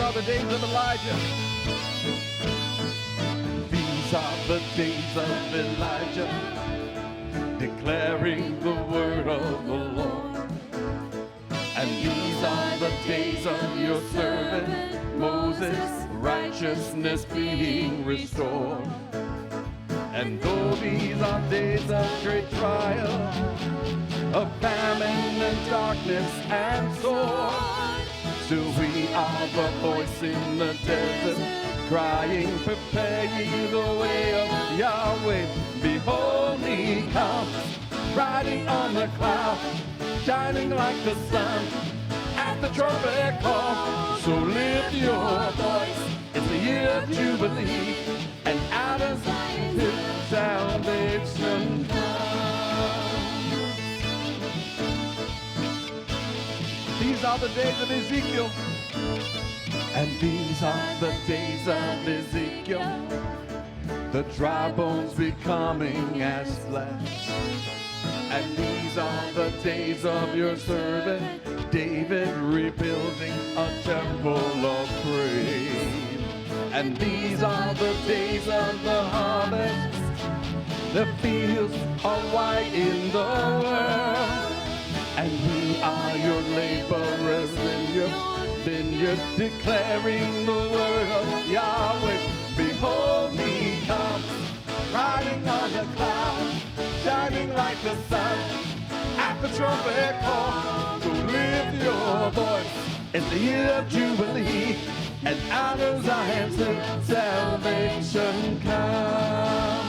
are the days of Elijah. These are the days of Elijah, declaring the word of the Lord. And these are the days of your servant Moses, righteousness being restored. And though these are days of great trial, of famine and darkness and sword, still we are the voice in the desert, crying, prepare ye the way of Yahweh. Behold, he comes, riding on the cloud, shining like the sun at the trumpet call. So lift your voice, it's the year of Jubilee, and out of Zion salvation comes. These are the days of Ezekiel, and these are the days of Ezekiel, the dry bones becoming as flesh. And these are the days of your servant David, rebuilding a temple of praise. And these are the days of the harvest, the fields are white in the world, and we are your laborers in your vineyard, declaring the word of Yahweh. Behold, he comes, riding on the cloud, shining like the sun at the trumpet call. So lift your voice, it's the year of Jubilee, and out of Zion salvation comes.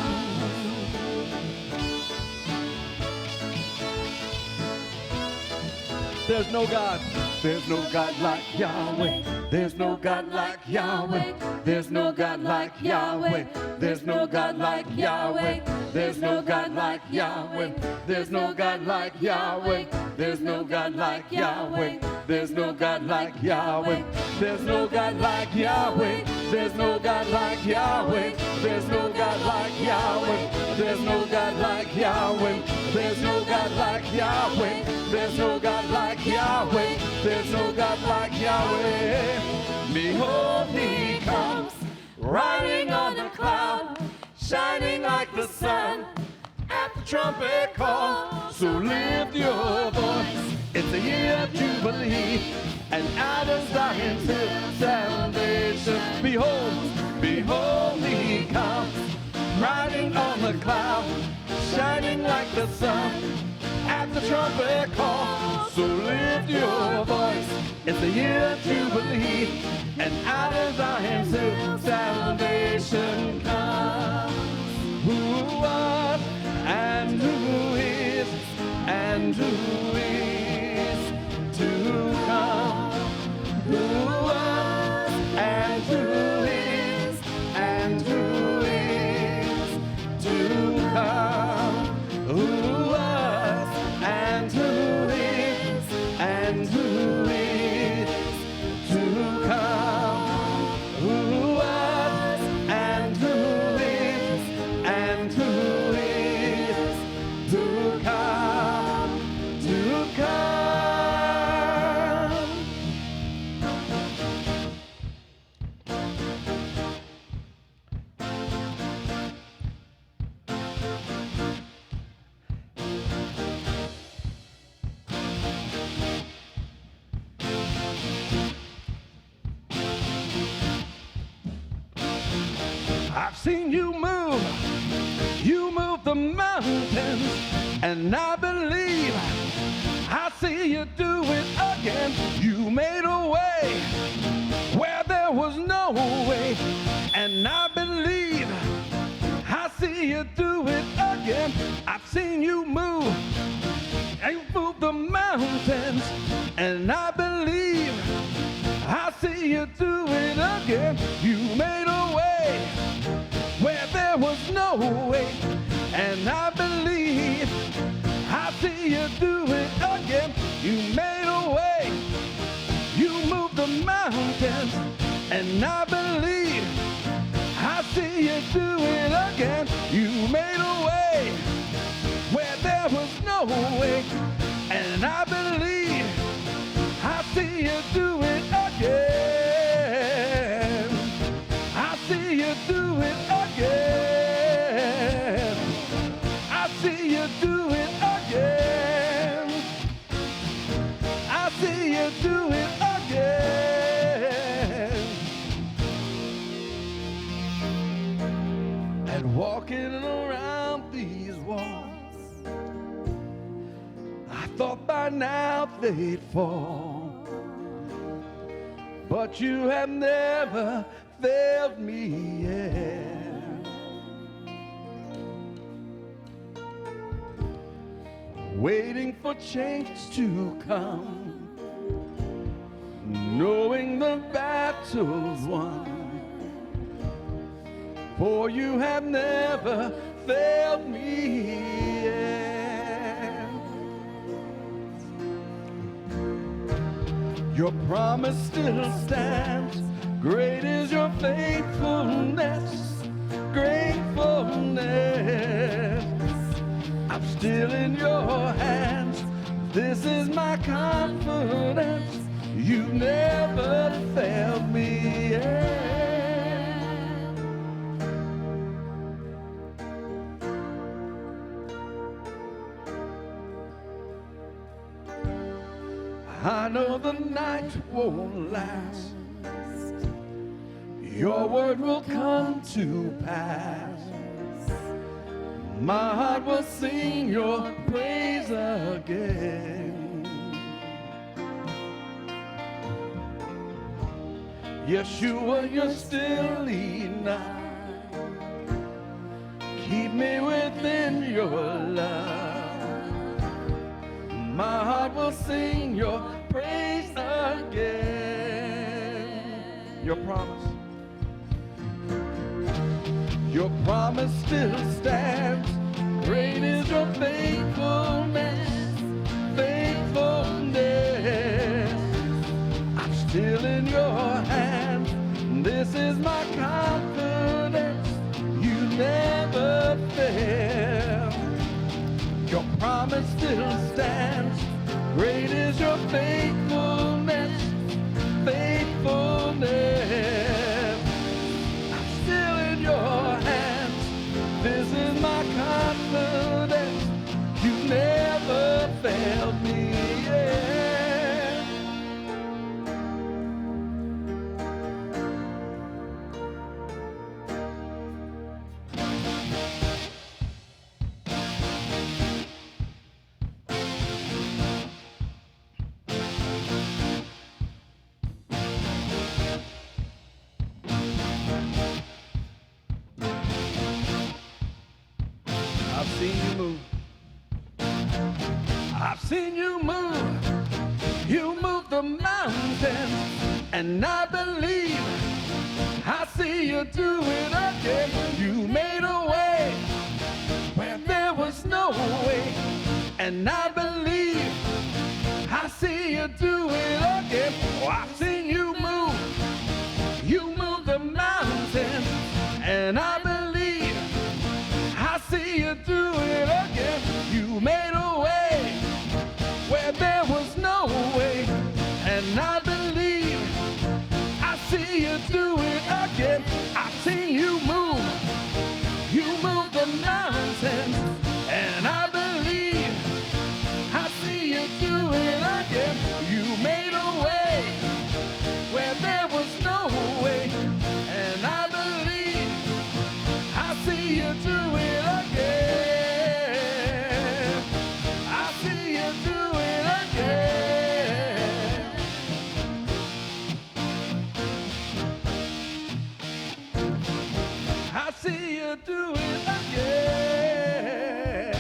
There's no God. There's no God like Yahweh. There's no God like Yahweh. There's no God like Yahweh. There's no God like Yahweh. There's no God like Yahweh. There's no God like Yahweh. There's no God like Yahweh. There's no God like Yahweh. There's no God like Yahweh. There's no God like Yahweh. There's no God like Yahweh. There's no God like Yahweh. There's no God like Yahweh. There's no God like Yahweh. There's no God like Yahweh. Behold, he comes, riding on the cloud, shining like the sun at the trumpet call. So lift your voice, it's the year of Jubilee, and out of Zion salvation. Behold, behold, he comes, riding on the cloud, shining like the sun at the trumpet call. So lift your voice, it's the year of Jubilee, and out of Zion salvation comes. Who was and who is and who is to come. Who was and who is and who is to come. Who was and who is and who is to come. Who was and who is and who is to come, to come. I've seen you move the mountains, and I believe I see you do it again. You made a way where there was no way, and I believe I see you do it again. I've seen you move the mountains, and I believe I see you do it again. You made a way where there was no way, and I believe I see you do it again. You made a way, you moved the mountains, and I believe I see you do it again. You made a way where there was no way, and I believe I see you do it again. thought by now they'd fall, but you have never failed me yet. Waiting for change to come, knowing the battle's won, for you have never failed me yet. Your promise still stands. Great is your faithfulness, gratefulness. I'm still in your hands. This is my confidence. You never failed me yet. I know the night won't last. Your word will come to pass. My heart will sing your praise again. Yeshua, you're still enough. Keep me within your love. My heart will sing your praise again. Your promise. Your promise still stands. Great is your faithfulness, faithfulness. I'm still in your hands. This is my confidence. You never fail. Your promise still stands. Great is your faithfulness, faithfulness. I'm still in your hands. This is my confidence. You never failed me yet. I've seen you move. I've seen you move. You move the mountains, and I believe I see you do it again. You made a way where there was no way, and I believe I see you do it again. Oh, I've seen you move. You move the mountains, and I believe I see you do it again. You made a way where there was no way, and I believe I see you do it again. I've seen you move. You move the mountains, and I believe I see you do it again. You made a way where there was no way, and I believe I see you do it again. I see you do it again. I see you do it again.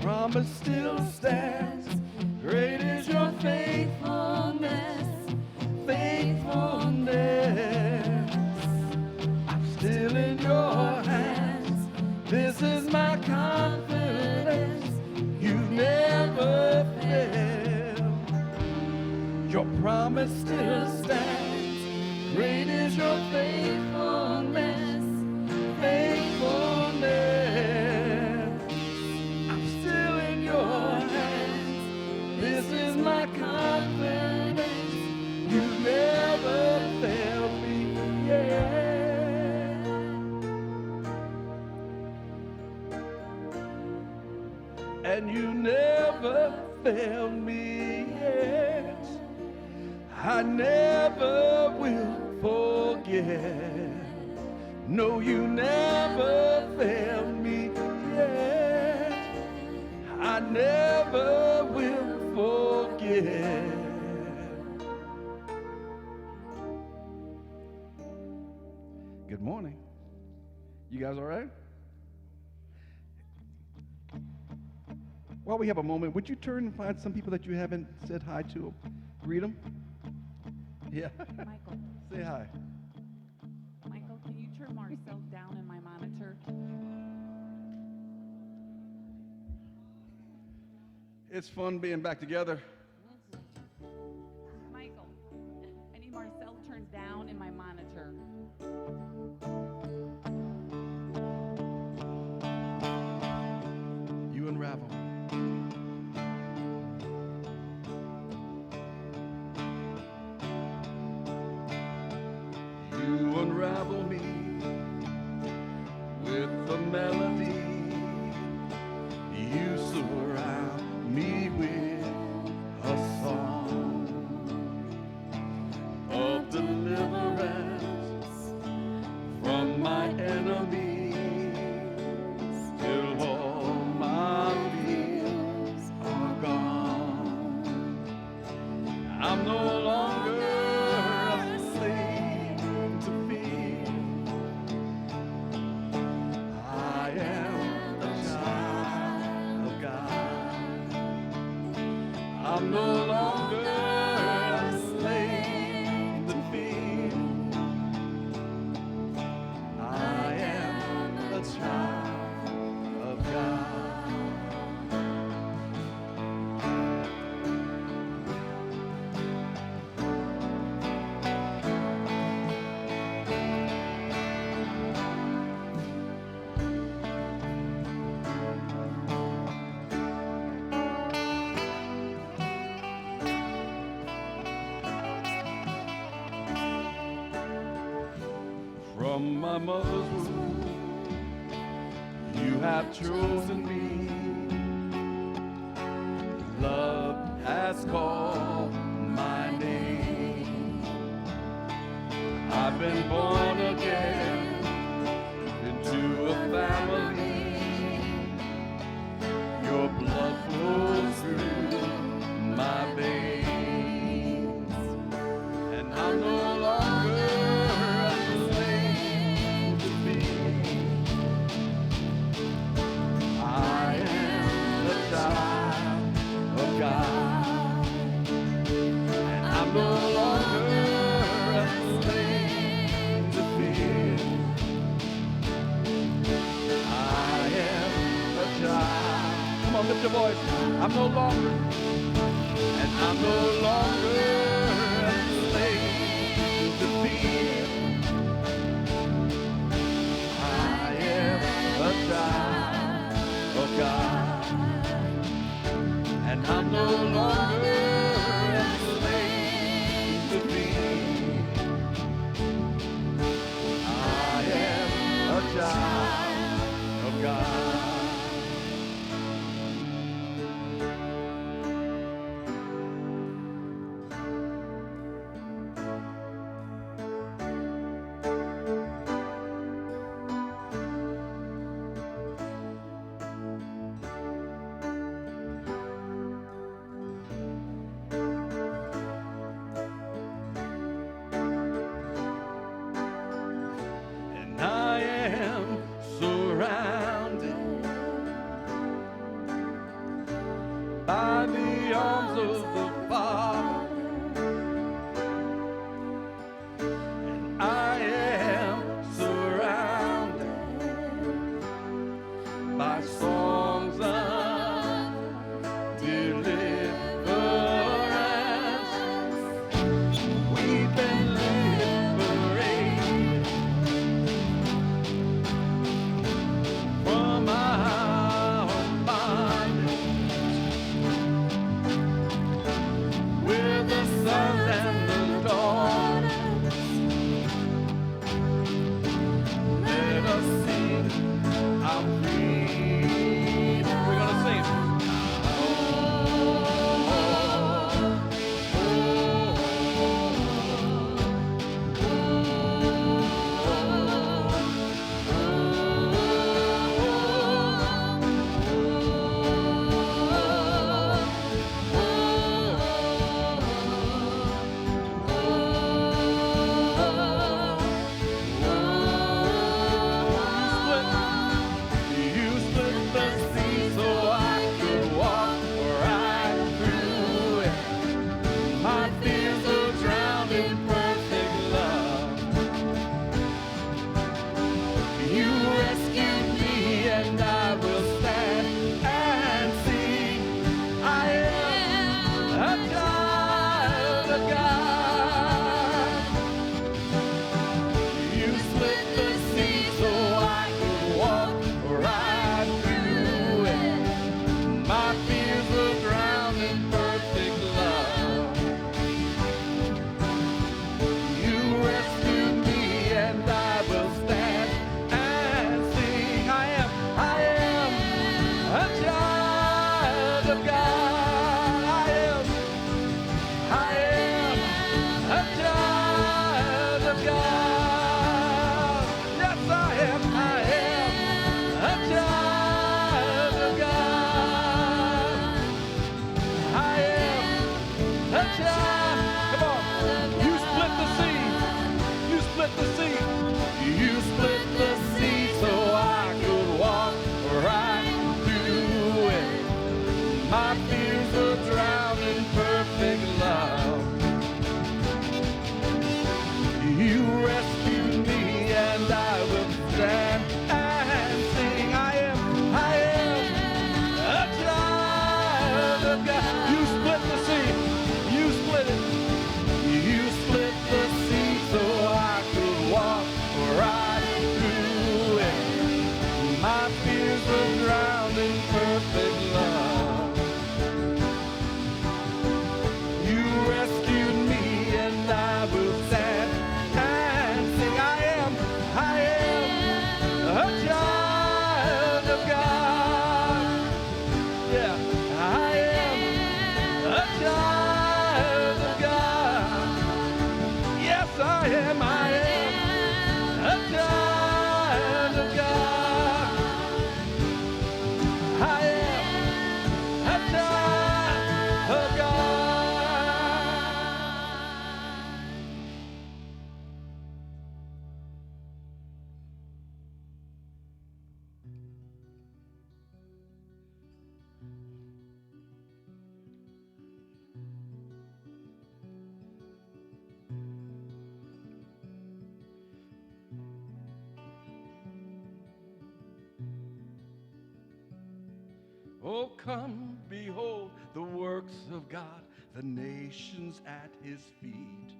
Promise still stands. Great is your faithfulness, faithfulness. I'm still in your hands. This is my confidence. You never fail. Your promise still stands. Great is your faithfulness, faithfulness. I'm still in your hands. This is my confidence. You never failed me yet. And you never failed me yet. I never will forget. No, you never failed me yet. Good morning. You guys all right? While we have a moment, would you turn and find some people that you haven't said hi to? Greet them? Yeah. Michael. Say hi. Michael, can you turn Marcel down in my monitor? It's fun being back together. Michael, I need Marcel turned down in my monitor. You unravel. You unravel me with a melody. You surround me with a song of deliverance from my enemies till all my fears are gone. I'm no longer a slave to fear. I am a child of God. I'm no longer a slave to fear. I am a child of God. From my mother's womb, you have chosen me. Love has called my name. I've been born again into a family. Your blood flows through my veins, and I'm no longer lift your voice. I'm no longer, and I'm no longer a slave to fear. I am a child of God, and I'm no longer a slave to fear. I am a child of God. By the arms of the Father, and I am surrounded by songs of deliverance. We've been liberated from our bondage. We're the sons and the daughters. Let us sing our freedom. my fears were drowned in perfect love. You rescued me, and I will stand and sing. I am a child of God. Yeah, I am a child of God. Yes, I am a child of God. I am a child of God. Oh, come, behold the works of God, the nations at his feet.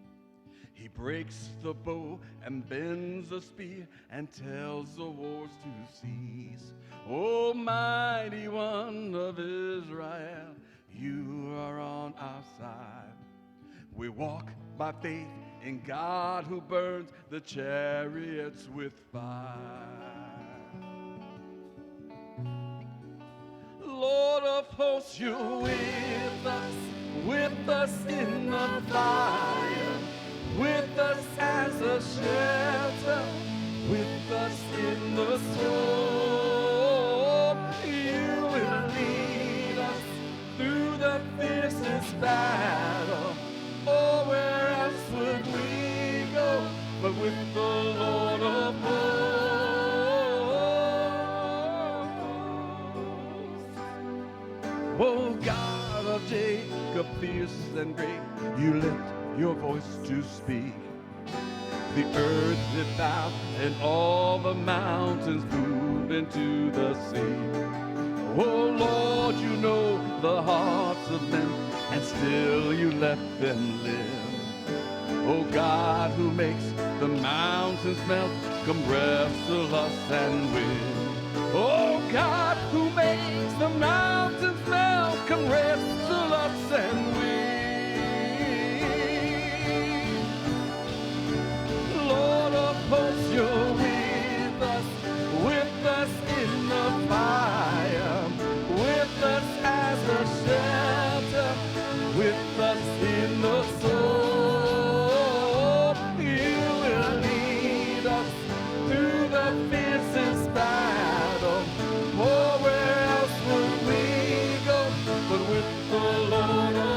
He breaks the bow and bends the spear and tells the wars to cease. O mighty one of Israel, you are on our side. We walk by faith in God who burns the chariots with fire. Lord of hosts, you're with us in the fire, with us as a shelter, with us in the storm. You will lead us through the fiercest battle. Oh, where else would we go but with the Lord of hosts? Oh, God of Jacob, fierce and great, you lift your voice to speak. The earth did bow and all the mountains move into the sea. Oh, Lord, you know the hearts of men, and still you let them live. Oh, God who makes the mountains melt, come wrestle us and win. Oh, God who makes the mountains melt, come wrestle us and win. Lord of hosts, you're with us in the fire, with us as a shelter, with us in the storm. You will lead us through the fiercest battle. Oh, where else would we go but with the Lord of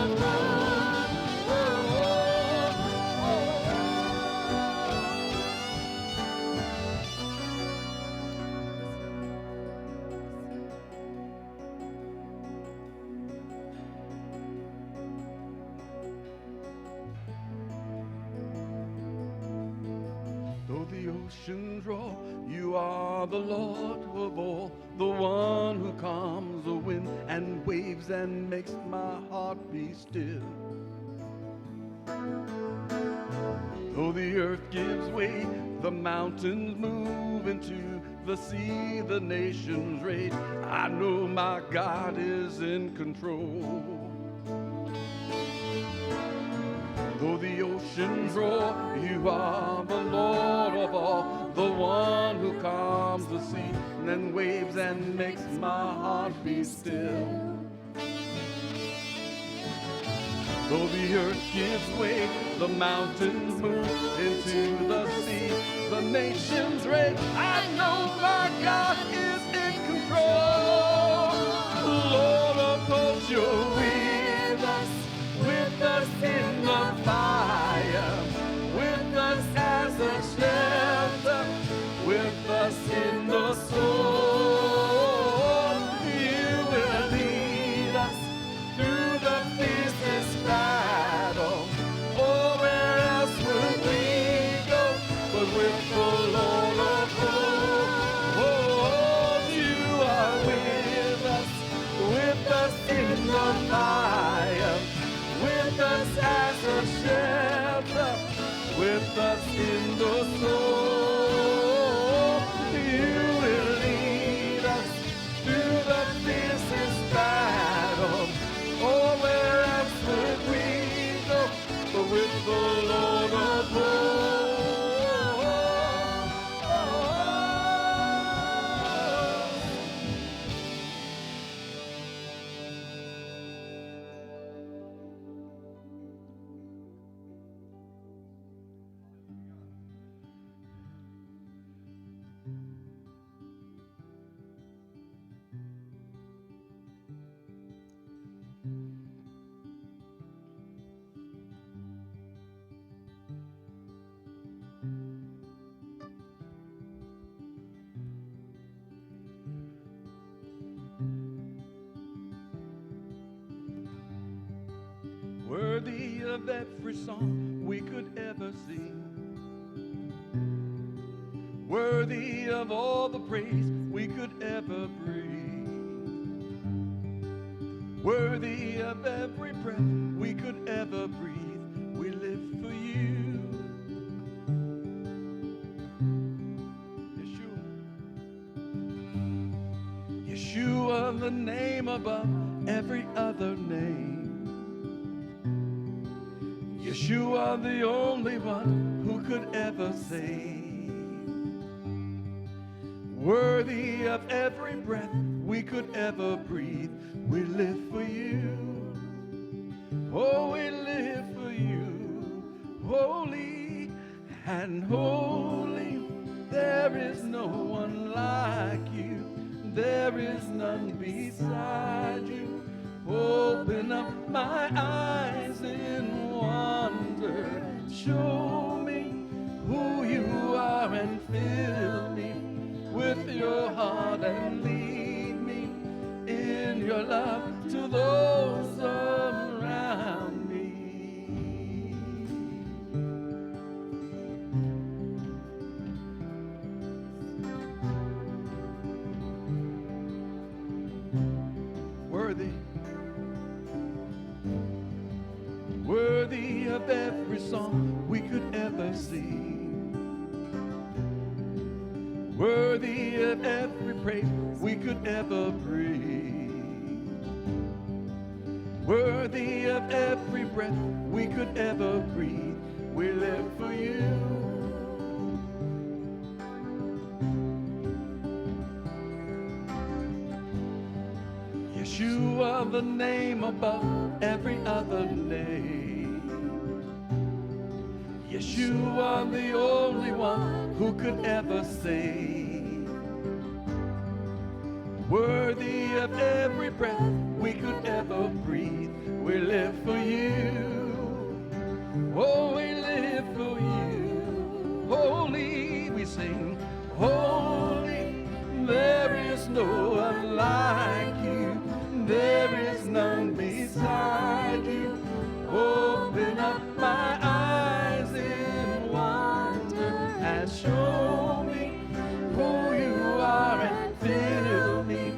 Though the oceans roar, you are the Lord of all, the one who calms the wind and waves and makes my heart be still. Though the earth gives way, the mountains move into the sea, the nations rage, I know my God is in control. Though the oceans roar, you are the Lord of all, the one who calms the sea and waves and makes my heart be still. Though the earth gives way, the mountains move into the sea, the nations rage, I know my God is in control. Lord of hosts, you're with us in the fire, with us as a shelter, with us in the storm. You will lead us through the fiercest battle. Oh, where else would we go but with the Lord of hosts? Oh, you are with us in the fire, with us as a shelter, with us in the storm. You will lead of every song we could ever sing. Worthy of all the praise we could ever bring. Worthy of every breath we could ever breathe. We live for you. Yeshua. Yeshua, the name above every other name. Yeshua, the only one who could ever save. Worthy of every breath we could ever breathe. We live for you. Oh, we live for you. Holy and holy, there is no one like you. There is none beside you. Open up my eyes in wonder. Show me who you are and fill me with your heart and lead me in your love to those around me. Worthy, worthy of every song we could ever sing. Worthy of every praise we could ever bring. Worthy of every breath we could ever breathe. We live for you. Yeshua, the name above every other name. Yeshua, the only one who could ever save. Worthy of every breath we could ever breathe. We live for you. Oh, we live for you. Holy, we sing. Holy, there is no one like you. There is none beside you. Open up my eyes in wonder and show me who you are and fill me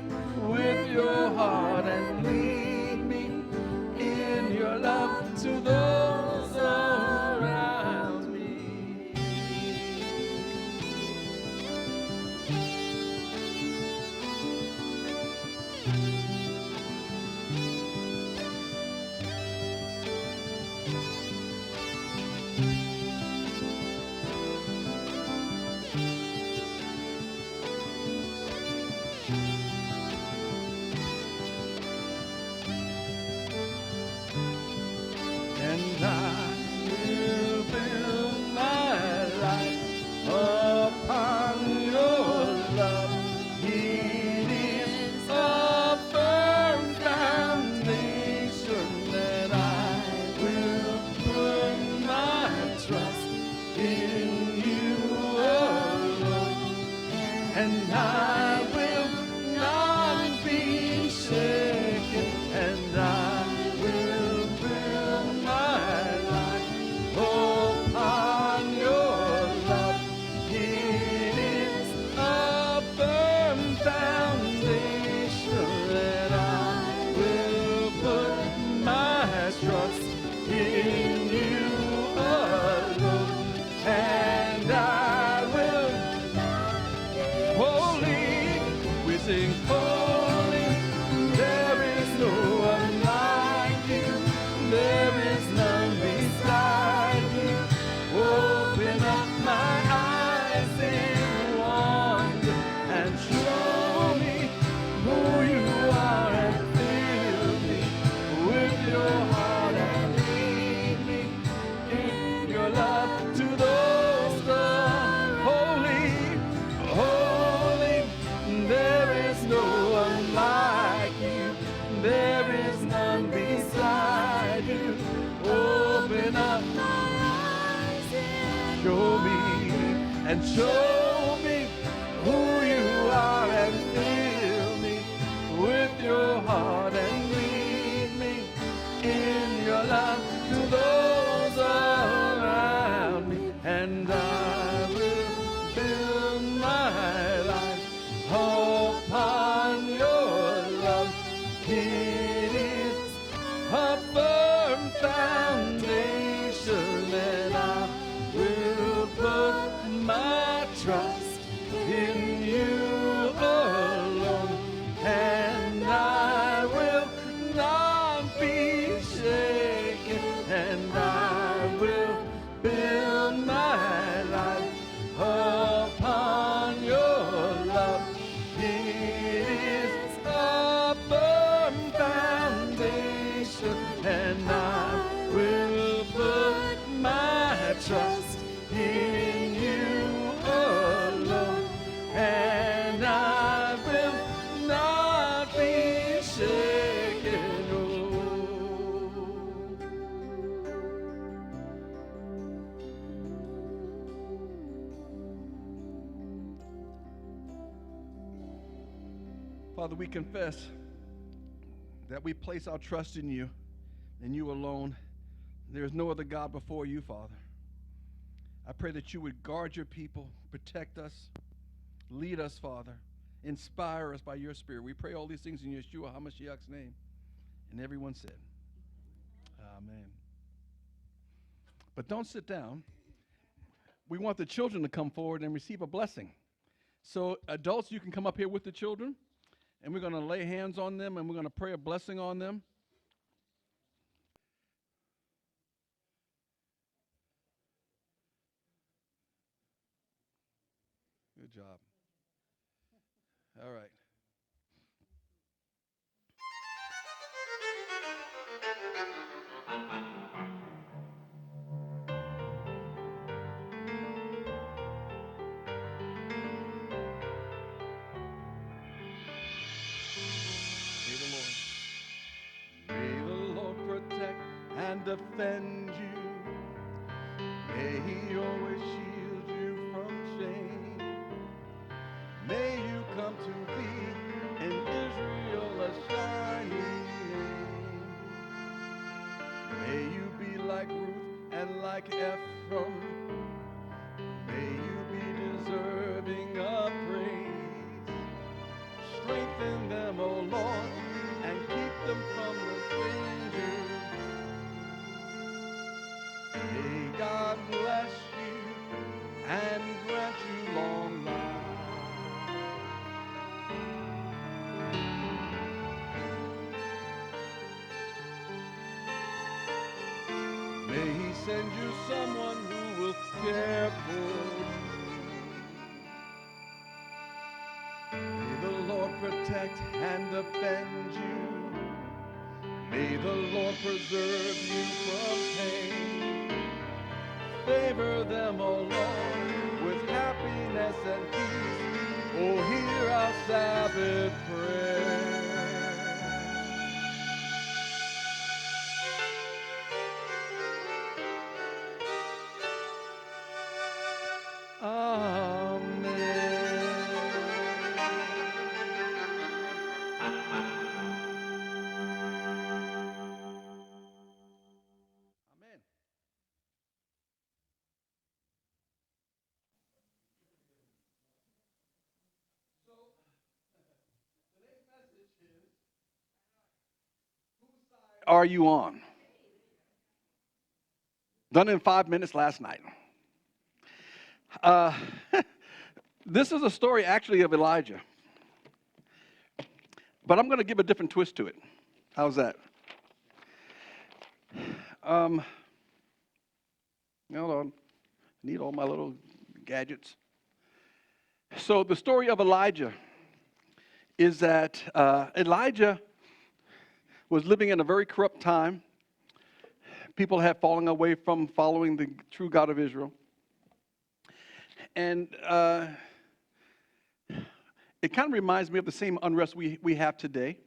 with your heart and lead me in your love to those around me. And I will build my life upon your love. It is a firm foundation that I will put my trust in you alone. And I will not be shaken, and I will build my life upon your love. It is a firm foundation that I will put my trust in you alone. And I will, holy, we sing holy, there is no one like you. There is none beside you. Open up my eyes in wonder and show me who you are and fill me with your heart and lead me in your love to those holy, holy. There is no one like you. There is none beside you. Open up my eyes and show me, and show me who you are and fill me with your heart and lead me in your love to those Father, we confess that we place our trust in you and you alone. There is no other God before you, Father. I pray that you would guard your people, protect us, lead us, Father, inspire us by your Spirit. We pray all these things in Yeshua HaMashiach's name. And everyone said, Amen. But don't sit down. We want the children to come forward and receive a blessing. So adults, you can come up here with the children, and we're going to lay hands on them, and we're going to pray a blessing on them. Good job. All right. May the Lord protect and defend you. May he always shield you from shame. May you come to be in Israel a shining name. May you be like Ruth and like Ephraim. May you be deserving of praise. Strengthen them, O Lord, and keep them from the danger. May God bless you and grant you long life. May he send you someone who will care for you. May the Lord protect and defend you. May the Lord preserve you from pain. Favor them, O Lord, with happiness and peace. Oh, hear our Sabbath prayer. Are you on? Done in 5 minutes last night. This is a story actually of Elijah. But I'm going to give a different twist to it. How's that? Hold on. Need all my little gadgets. So the story of Elijah is that Elijah was living in a very corrupt time. People had fallen away from following the true God of Israel. And it kind of reminds me of the same unrest we have today.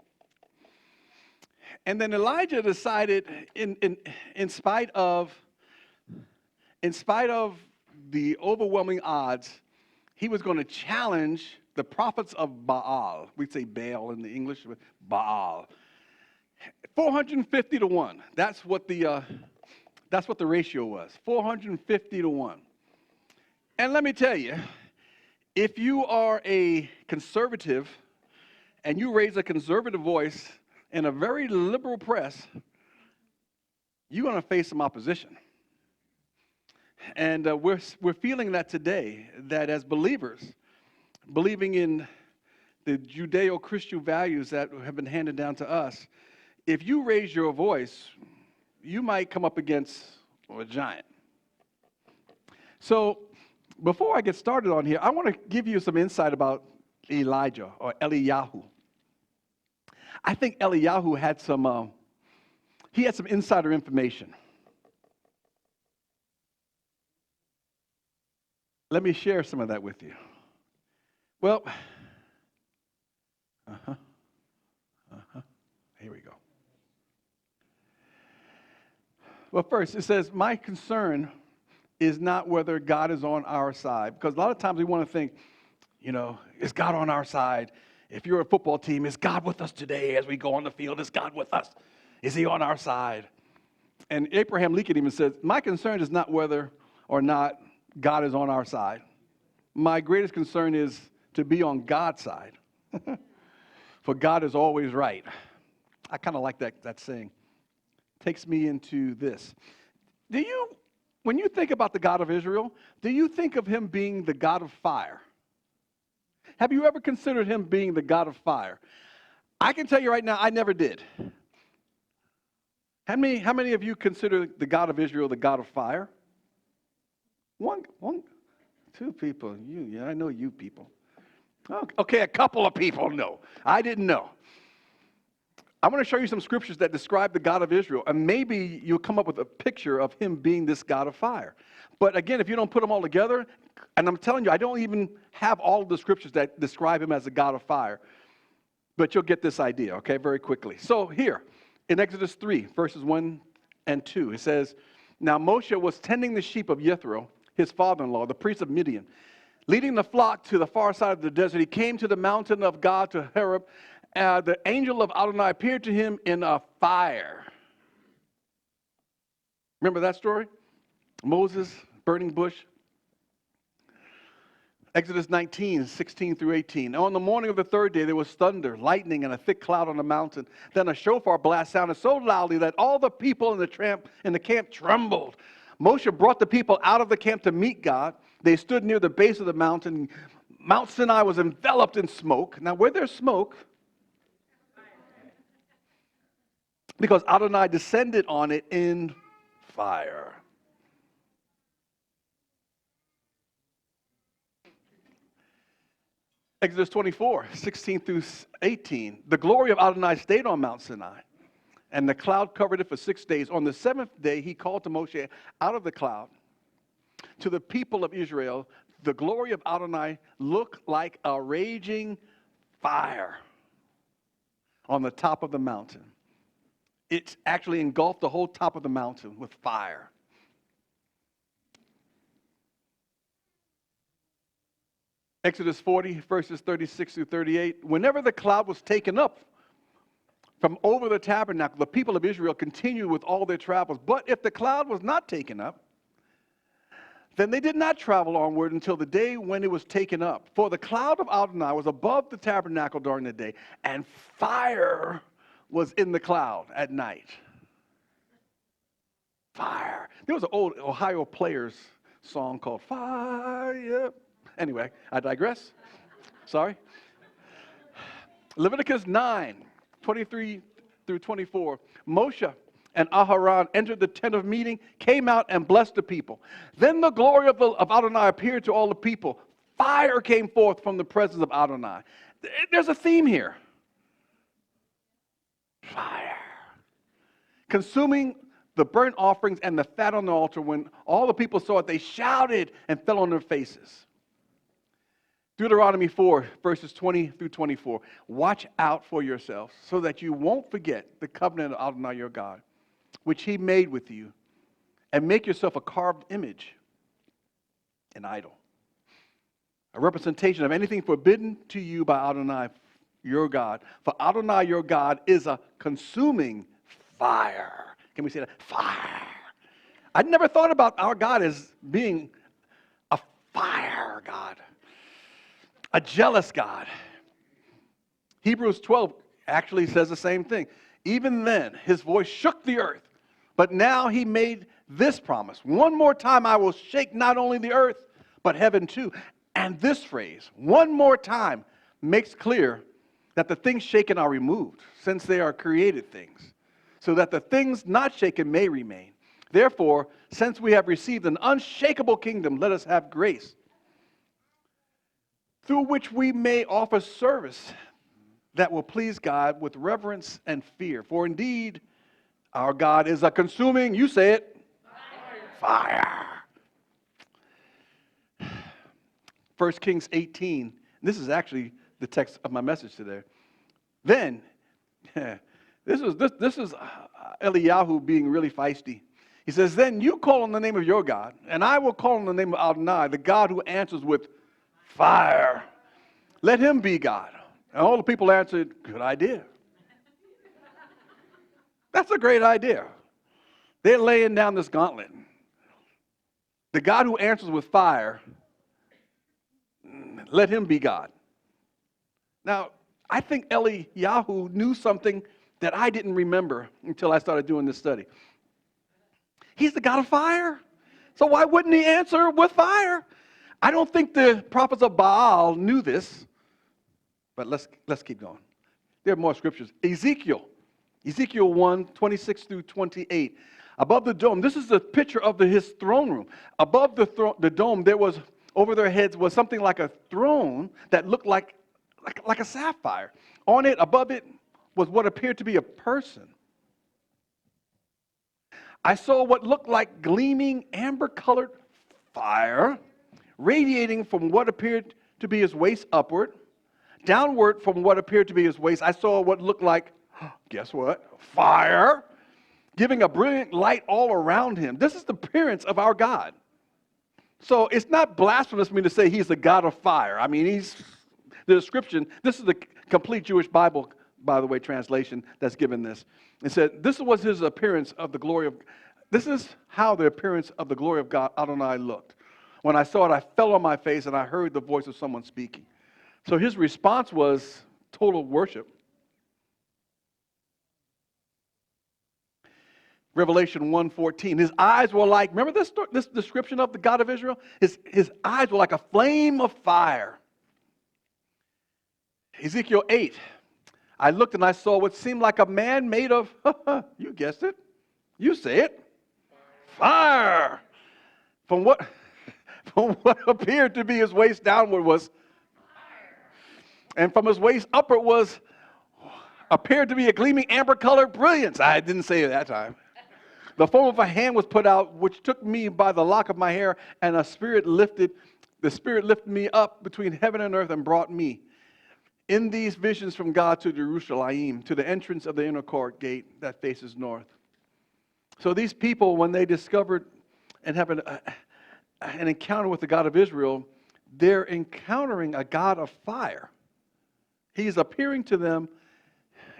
And then Elijah decided, in spite of the overwhelming odds, he was going to challenge the prophets of Baal. We'd say Baal in the English, Baal. 450 to 1. That's what the ratio was. 450 to 1. And let me tell you, if you are a conservative and you raise a conservative voice in a very liberal press, you're going to face some opposition. And we're feeling that today, that as believers, believing in the Judeo-Christian values that have been handed down to us, if you raise your voice, you might come up against a giant. So before I get started on here, I want to give you some insight about Elijah or Eliyahu. I think Eliyahu had some insider information. Let me share some of that with you. Well, here we go. Well, first, it says, my concern is not whether God is on our side. Because a lot of times we want to think, is God on our side? If you're a football team, is God with us today as we go on the field? Is God with us? Is he on our side? And Abraham Lincoln even says, my concern is not whether or not God is on our side. My greatest concern is to be on God's side. For God is always right. I kind of like that saying. Takes me into this. When you think about the God of Israel, do you think of him being the God of fire? Have you ever considered him being the God of fire? I can tell you right now, I never did. How many of you consider the God of Israel the God of fire? One, two people. Yeah, I know you people. Okay, a couple of people know. I didn't know. I want to show you some scriptures that describe the God of Israel, and maybe you'll come up with a picture of him being this God of fire. But again, if you don't put them all together, and I'm telling you, I don't even have all of the scriptures that describe him as a God of fire, but you'll get this idea, okay, very quickly. So here, in Exodus 3, verses 1 and 2, it says, now Moshe was tending the sheep of Jethro, his father-in-law, the priest of Midian. Leading the flock to the far side of the desert, he came to the mountain of God, to Horeb. The angel of Adonai appeared to him in a fire. Remember that story? Moses, burning bush. Exodus 19, 16 through 18. On the morning of the third day, there was thunder, lightning, and a thick cloud on the mountain. Then a shofar blast sounded so loudly that all the people in the camp trembled. Moshe brought the people out of the camp to meet God. They stood near the base of the mountain. Mount Sinai was enveloped in smoke. Now, where there's smoke, because Adonai descended on it in fire. Exodus 24, 16 through 18. The glory of Adonai stayed on Mount Sinai, and the cloud covered it for 6 days. On the seventh day, he called to Moshe out of the cloud. To the people of Israel, the glory of Adonai looked like a raging fire on the top of the mountain. It actually engulfed the whole top of the mountain with fire. Exodus 40, verses 36 through 38. Whenever the cloud was taken up from over the tabernacle, the people of Israel continued with all their travels. But if the cloud was not taken up, then they did not travel onward until the day when it was taken up. For the cloud of Adonai was above the tabernacle during the day, and fire was in the cloud at night. Fire. There was an old Ohio Players song called Fire. Anyway, I digress. Sorry. Leviticus 9, 23 through 24. Moshe and Aharon entered the tent of meeting, came out and blessed the people. Then the glory of Adonai appeared to all the people. Fire came forth from the presence of Adonai. There's a theme here. Fire. Consuming the burnt offerings and the fat on the altar. When all the people saw it, they shouted and fell on their faces. Deuteronomy 4, verses 20 through 24. Watch out for yourselves so that you won't forget the covenant of Adonai your God, which he made with you, and make yourself a carved image, an idol, a representation of anything forbidden to you by Adonai your God. For Adonai your God is a consuming fire. Can we say that? Fire. I never thought about our God as being a fire God, a jealous God. Hebrews 12 actually says the same thing. Even then, his voice shook the earth. But now he made this promise. One more time I will shake not only the earth, but heaven too. And this phrase, one more time, makes clear that the things shaken are removed, since they are created things, so that the things not shaken may remain. Therefore, since we have received an unshakable kingdom, let us have grace, through which we may offer service that will please God with reverence and fear. For indeed, our God is a consuming, you say it, fire. 1 Kings 18. This is actually the text of my message today. Then, this is Eliyahu being really feisty. He says, then you call on the name of your God, and I will call on the name of Adonai, the God who answers with fire. Let him be God. And all the people answered, good idea. That's a great idea. They're laying down this gauntlet. The God who answers with fire, let him be God. Now, I think Eliyahu knew something that I didn't remember until I started doing this study. He's the God of fire. So why wouldn't he answer with fire? I don't think the prophets of Baal knew this, but let's keep going. There are more scriptures. Ezekiel 1, 26 through 28. Above the dome, this is the picture of his throne room. Above the dome, there was, over their heads was something like a throne that looked like a sapphire. On it, above it, was what appeared to be a person. I saw what looked like gleaming amber-colored fire radiating from what appeared to be his waist upward. Downward from what appeared to be his waist, I saw what looked like, guess what? Fire, giving a brilliant light all around him. This is the appearance of our God. So it's not blasphemous for me to say he's the God of fire. I mean, the description, this is the complete Jewish Bible, by the way, translation that's given this. It said, this was his appearance of the glory of, this is how the appearance of the glory of God, Adonai, looked. When I saw it, I fell on my face and I heard the voice of someone speaking. So his response was total worship. Revelation 1:14. His eyes were like, remember this description of the God of Israel? His eyes were like a flame of fire. Ezekiel 8. I looked and I saw what seemed like a man made of, you guessed it, you say it, fire. From what appeared to be his waist downward was, and from his waist upward appeared to be a gleaming amber-colored brilliance. I didn't say it that time. The form of a hand was put out, which took me by the lock of my hair, and the Spirit lifted me up between heaven and earth and brought me in these visions from God to Jerusalem, to the entrance of the inner court gate that faces north. So these people, when they discovered and have an encounter with the God of Israel, they're encountering a God of fire. He's appearing to them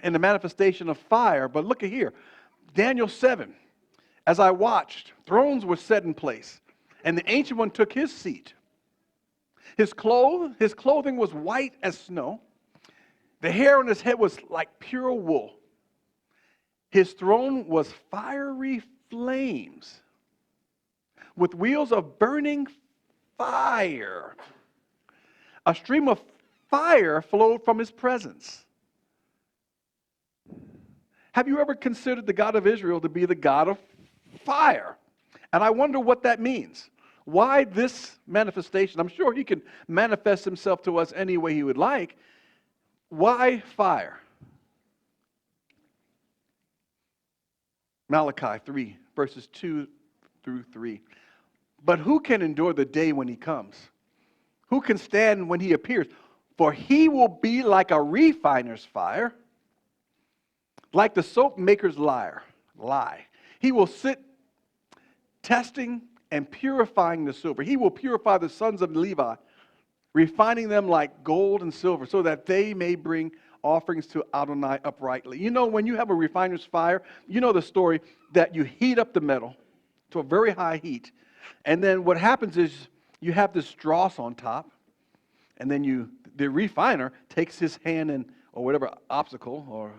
in the manifestation of fire. But look at here, Daniel 7. As I watched, thrones were set in place, and the Ancient One took his seat. His clothing was white as snow. The hair on his head was like pure wool. His throne was fiery flames with wheels of burning fire. A stream of fire flowed from his presence. Have you ever considered the God of Israel to be the God of fire? And I wonder what that means. Why this manifestation? I'm sure he can manifest himself to us any way he would like. Why fire? Malachi 3, verses 2 through 3. But who can endure the day when he comes? Who can stand when he appears? For he will be like a refiner's fire, like the soap maker's lie. He will sit testing and purifying the silver. He will purify the sons of Levi, refining them like gold and silver, so that they may bring offerings to Adonai uprightly. You know, when you have a refiner's fire, you know the story that you heat up the metal to a very high heat. And then what happens is you have this dross on top, and then the refiner takes his hand or whatever obstacle or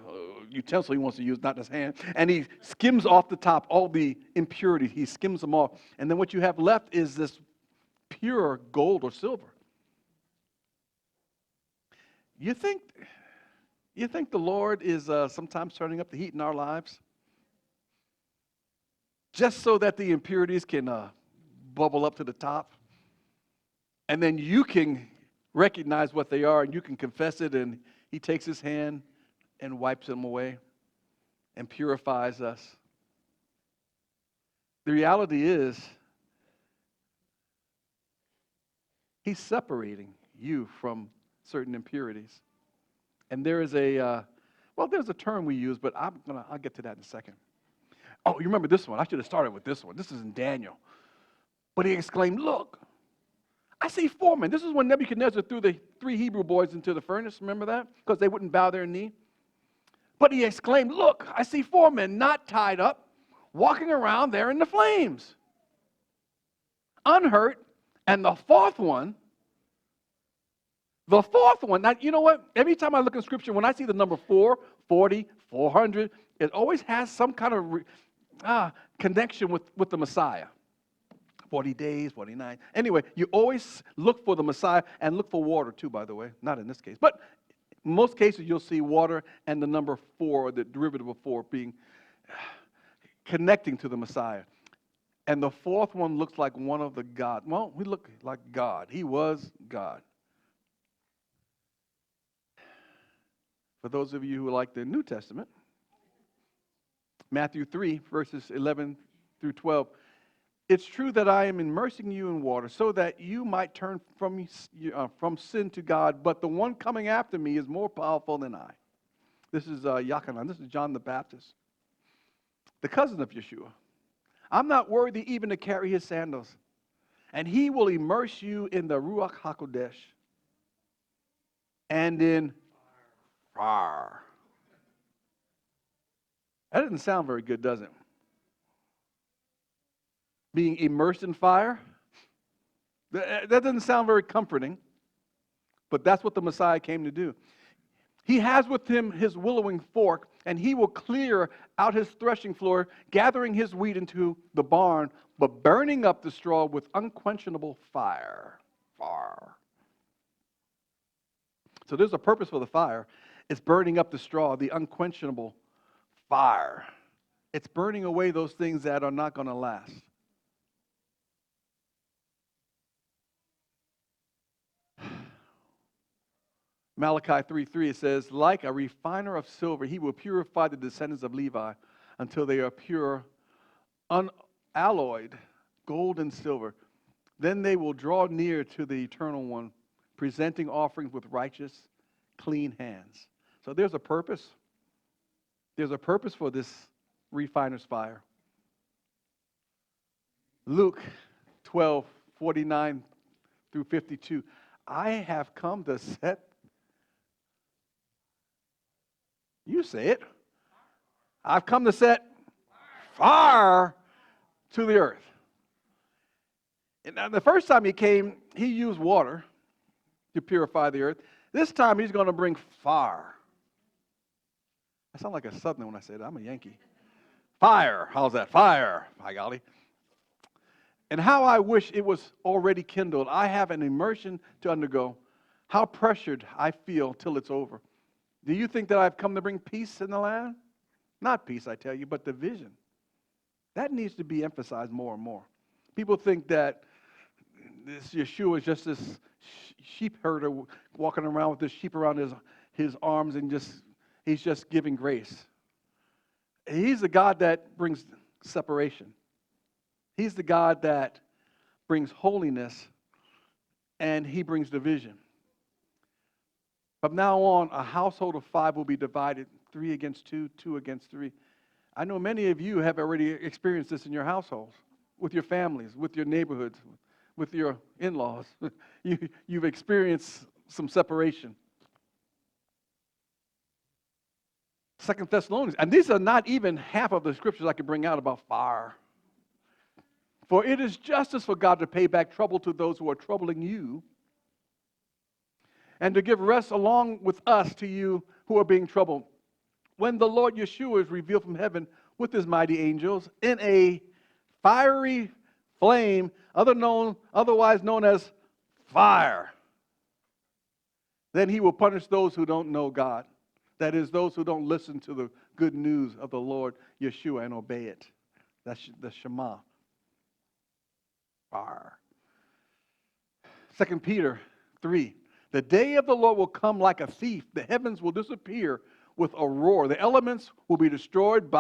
utensil he wants to use, not his hand, and he skims off the top all the impurities. He skims them off. And then what you have left is this pure gold or silver. You think the Lord is sometimes turning up the heat in our lives? Just so that the impurities can bubble up to the top? And then you can recognize what they are and you can confess it, and he takes his hand and wipes them away and purifies us. The reality is, he's separating you from certain impurities. And there is there's a term we use, but I'll get to that in a second. Oh, you remember this one? I should have started with this one. This is in Daniel. But he exclaimed, look, I see 4 men. This is when Nebuchadnezzar threw the 3 Hebrew boys into the furnace. Remember that? Because they wouldn't bow their knee. But he exclaimed, look, I see 4 men not tied up, walking around there in the flames, unhurt. And the fourth one, now you know what? Every time I look in Scripture, when I see the number 4, 40, 400, it always has some kind of connection with the Messiah. 40 days, 49. Anyway, you always look for the Messiah and look for water too, by the way. Not in this case. But in most cases, you'll see water and the number 4, or the derivative of 4, being connecting to the Messiah. And the fourth one looks like one of the gods. Well, we look like God. He was God. For those of you who like the New Testament, Matthew 3, verses 11 through 12. It's true that I am immersing you in water so that you might turn from sin to God, but the one coming after me is more powerful than I. This is Yachanan. This is John the Baptist, the cousin of Yeshua. I'm not worthy even to carry his sandals, and he will immerse you in the Ruach HaKodesh and in fire. That doesn't sound very good, does it? Being immersed in fire? That doesn't sound very comforting, but that's what the Messiah came to do. He has with him his winnowing fork, and he will clear out his threshing floor, gathering his wheat into the barn, but burning up the straw with unquenchable fire. Fire. So there's a purpose for the fire. It's burning up the straw, the unquenchable fire. It's burning away those things that are not going to last. Malachi 3:3, it says, like a refiner of silver, he will purify the descendants of Levi until they are pure, unalloyed gold and silver. Then they will draw near to the Eternal One, presenting offerings with righteous, clean hands. So there's a purpose. There's a purpose for this refiner's fire. Luke 12:49 through 52. I have come to set, you say it, I've come to set fire to the earth. And the first time he came, he used water to purify the earth. This time he's going to bring fire. I sound like a Southerner when I say that. I'm a Yankee. Fire. How's that? Fire. By golly. And how I wish it was already kindled. I have an immersion to undergo. How pressured I feel till it's over. Do you think that I've come to bring peace in the land? Not peace, I tell you, but division. That needs to be emphasized more and more. People think that this Yeshua is just this sheep herder walking around with this sheep around his arms and he's just giving grace. He's the God that brings separation. He's the God that brings holiness, and he brings division. From now on, a household of 5 will be divided, 3 against 2, 2 against 3. I know many of you have already experienced this in your households, with your families, with your neighborhoods, with your in-laws. You've experienced some separation. 2 Thessalonians, and these are not even half of the scriptures I could bring out about fire. For it is justice for God to pay back trouble to those who are troubling you, and to give rest along with us to you who are being troubled, when the Lord Yeshua is revealed from heaven with his mighty angels in a fiery flame, otherwise known as fire. Then he will punish those who don't know God. That is, those who don't listen to the good news of the Lord Yeshua and obey it. That's the Shema. Fire. 2 Peter 3. The day of the Lord will come like a thief. The heavens will disappear with a roar. The elements will be destroyed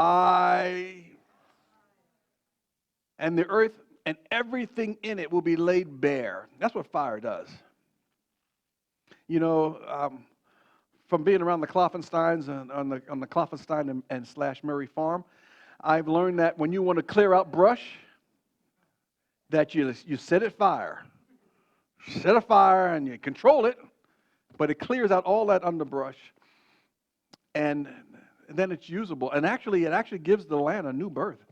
and the earth and everything in it will be laid bare. That's what fire does. You know, from being around the Klopfensteins and on the Klopfenstein and / Murray farm, I've learned that when you want to clear out brush, that you set it fire. set a fire and you control it, but it clears out all that underbrush. And then it's usable. And actually, it actually gives the land a new birth.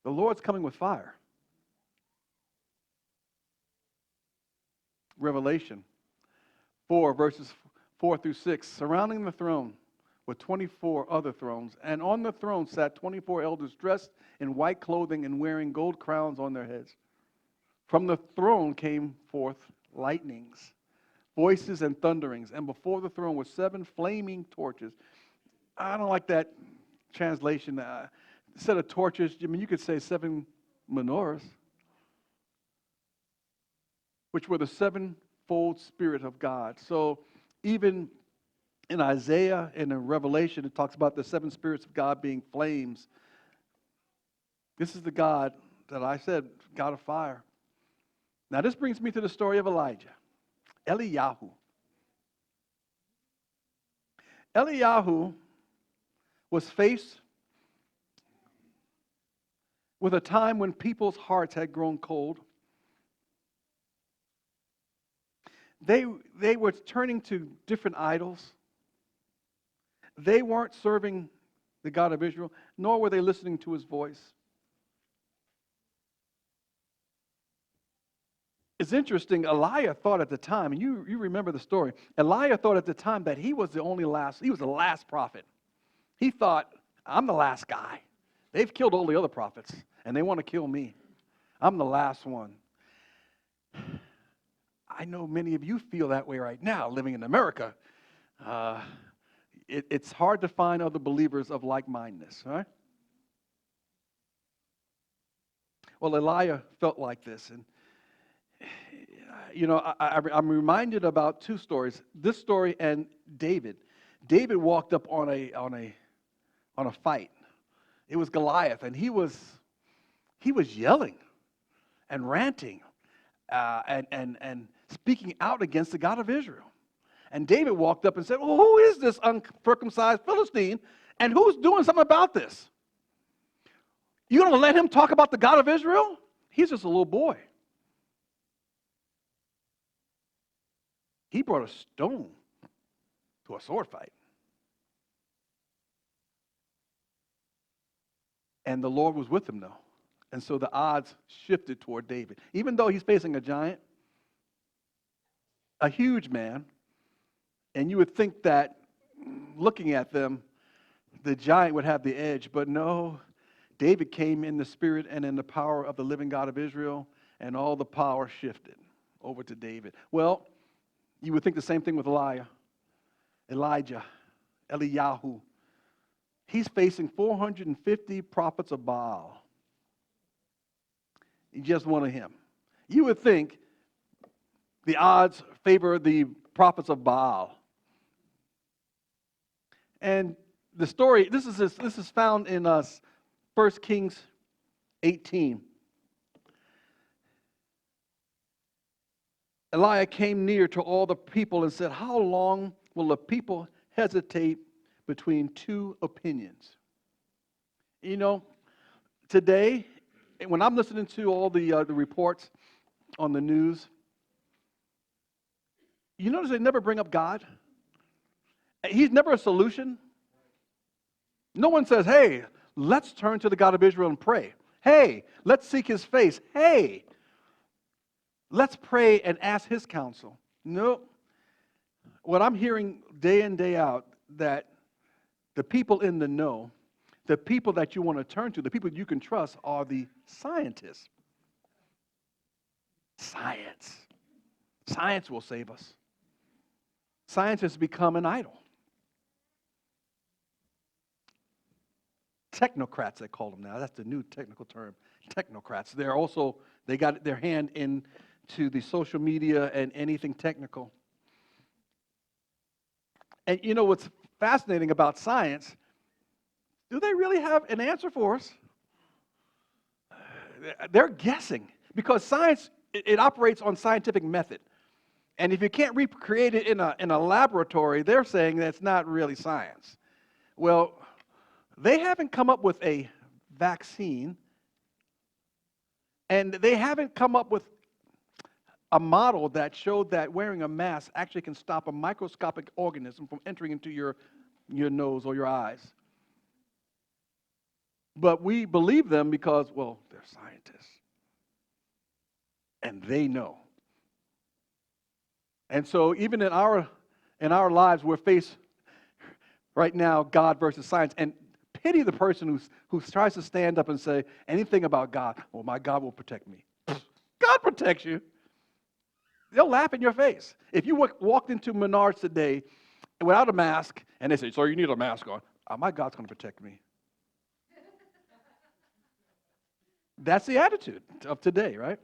The Lord's coming with fire. Revelation 4, verses 4 through 6. Surrounding the throne were 24 other thrones, and on the throne sat 24 elders dressed in white clothing and wearing gold crowns on their heads. From the throne came forth lightnings, voices and thunderings, and before the throne were 7 flaming torches. I don't like that translation. Instead of torches, I mean, you could say 7 menorahs, which were the 7-fold Spirit of God. So even in Isaiah and in Revelation, it talks about the 7 spirits of God being flames. This is the God that I said, God of fire. Now this brings me to the story of Elijah. Eliyahu. Eliyahu was faced with a time when people's hearts had grown cold. They were turning to different idols. They weren't serving the God of Israel, nor were they listening to his voice. It's interesting, Eliyah thought at the time, and you remember the story, Eliyah thought at the time that he was the last prophet. He thought, I'm the last guy. They've killed all the other prophets, and they want to kill me. I'm the last one. I know many of you feel that way right now, living in America. It's hard to find other believers of like-mindedness, right? Well, Eliyah felt like this, and you know, I'm reminded about 2 stories. This story and David. David walked up on a fight. It was Goliath, and he was yelling and ranting and speaking out against the God of Israel. And David walked up and said, well, who is this uncircumcised Philistine, and who's doing something about this? You're going to let him talk about the God of Israel? He's just a little boy. He brought a stone to a sword fight. And the Lord was with him, though. And so the odds shifted toward David. Even though he's facing a giant, a huge man, and you would think that looking at them, the giant would have the edge. But no, David came in the spirit and in the power of the living God of Israel, and all the power shifted over to David. Well, you would think the same thing with Eliyahu. He's facing 450 prophets of Baal. Just one of him. You would think the odds favor the prophets of Baal. And the story, this is found in 1 Kings 18. Eliyah came near to all the people and said, how long will the people hesitate between 2 opinions? You know, today, when I'm listening to all the reports on the news, you notice they never bring up God. He's never a solution. No one says, hey, let's turn to the God of Israel and pray. Hey, let's seek his face. Hey, let's pray and ask his counsel. No. What I'm hearing day in, day out, that the people in the know, the people that you want to turn to, the people you can trust are the scientists. Science. Science will save us. Science has become an idol. Technocrats, they call them now. That's the new technical term. Technocrats. They got their hand into the social media and anything technical. And you know what's fascinating about science? Do they really have an answer for us? They're guessing, because science, it operates on scientific method. And if you can't recreate it in a laboratory, they're saying that's not really science. Well, they haven't come up with a vaccine, And they haven't come up with a model that showed that wearing a mask actually can stop a microscopic organism from entering into your nose or your eyes. But we believe them because, well, they're scientists. And they know. And so even in our lives, we're faced right now, God versus science. And pity the person who tries to stand up and say anything about God. Well, my God will protect me. God protects you. They'll laugh in your face. If you walked into Menards today without a mask, and they say, "So you need a mask on." My God's going to protect me. That's the attitude of today, right?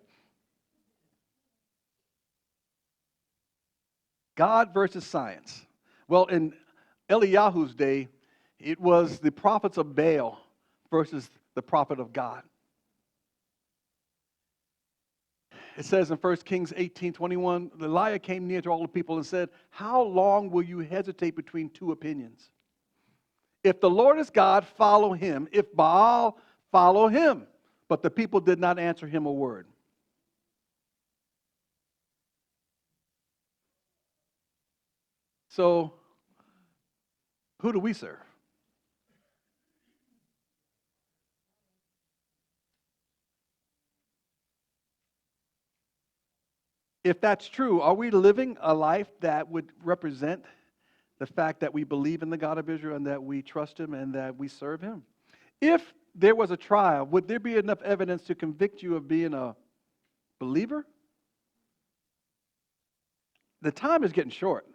God versus science. Well, in Eliyahu's day, it was the prophets of Baal versus the prophet of God. It says in 1 Kings 18:21, Eliyah came near to all the people and said, "How long will you hesitate between two opinions? If the Lord is God, follow him. If Baal, follow him." But the people did not answer him a word. So, who do we serve? If that's true, are we living a life that would represent the fact that we believe in the God of Israel and that we trust him and that we serve him? If there was a trial, would there be enough evidence to convict you of being a believer? The time is getting short.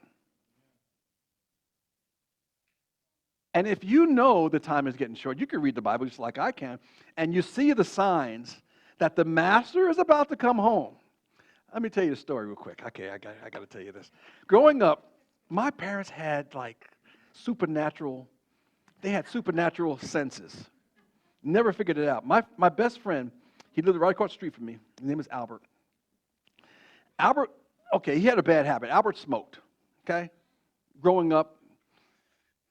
And if you know the time is getting short, you can read the Bible just like I can, and you see the signs that the master is about to come home. Let me tell you a story real quick. Okay, I got to tell you this. Growing up, my parents had supernatural senses. Never figured it out. My best friend, he lived right across the street from me. His name is Albert. Albert, okay, he had a bad habit. Albert smoked, okay? Growing up,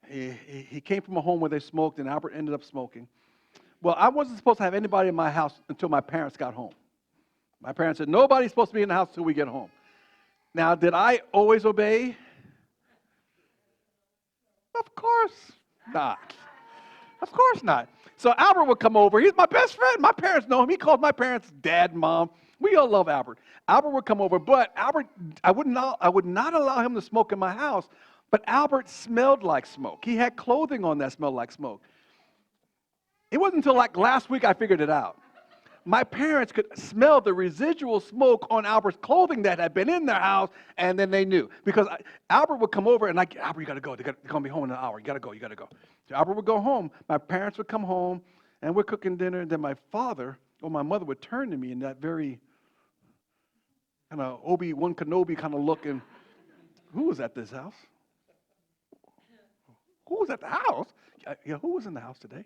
he came from a home where they smoked, and Albert ended up smoking. Well, I wasn't supposed to have anybody in my house until my parents got home. My parents said, "Nobody's supposed to be in the house until we get home." Now, did I always obey? Of course not. Of course not. So Albert would come over. He's my best friend. My parents know him. He calls my parents dad, mom. We all love Albert. Albert would come over, but Albert, I would not allow him to smoke in my house. But Albert smelled like smoke. He had clothing on that smelled like smoke. It wasn't until last week I figured it out. My parents could smell the residual smoke on Albert's clothing that had been in their house, and then they knew. Because Albert would come over, and Albert, you got to go. They're going to be home in an hour. You got to go. So Albert would go home. My parents would come home, and we're cooking dinner, and then my father or my mother would turn to me in that very kind of Obi-Wan Kenobi kind of look, and who was at this house? Who was at the house? Yeah, who was in the house today?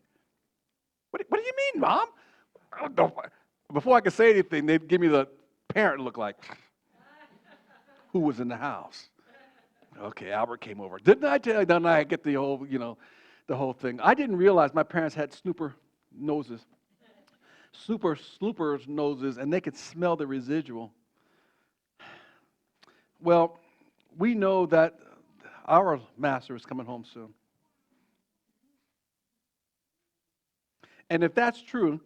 What do you mean, Mom? Before I could say anything, they'd give me the parent look like, who was in the house? Okay, Albert came over. Didn't I tell you? Then I get the whole, the whole thing. I didn't realize my parents had snooper noses, sloopers noses, and they could smell the residual. Well, we know that our master is coming home soon. And if that's true,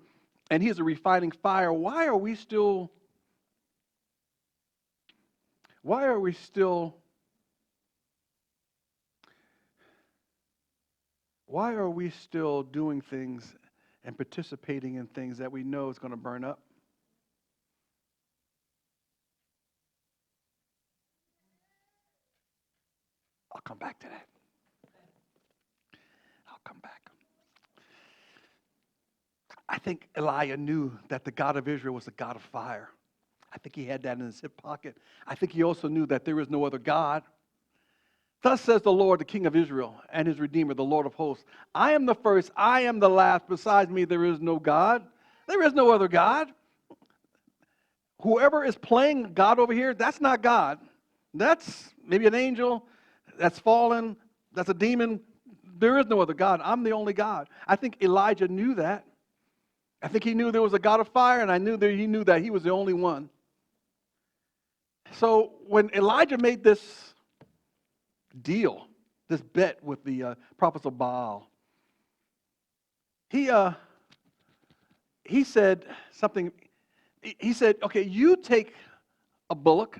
and he's a refining fire, why are we still doing things and participating in things that we know is going to burn up? I'll come back to that. I'll come back. I think Eliyah knew that the God of Israel was the God of fire. I think he had that in his hip pocket. I think he also knew that there is no other God. Thus says the Lord, the King of Israel, and his Redeemer, the Lord of hosts. I am the first, I am the last. Besides me, there is no God. There is no other God. Whoever is playing God over here, that's not God. That's maybe an angel, that's fallen, that's a demon. There is no other God. I'm the only God. I think Elijah knew that. I think he knew there was a God of fire, and I knew that he knew that he was the only one. So when Elijah made this deal, this bet with the prophets of Baal, he said something. He said, okay, you take a bullock,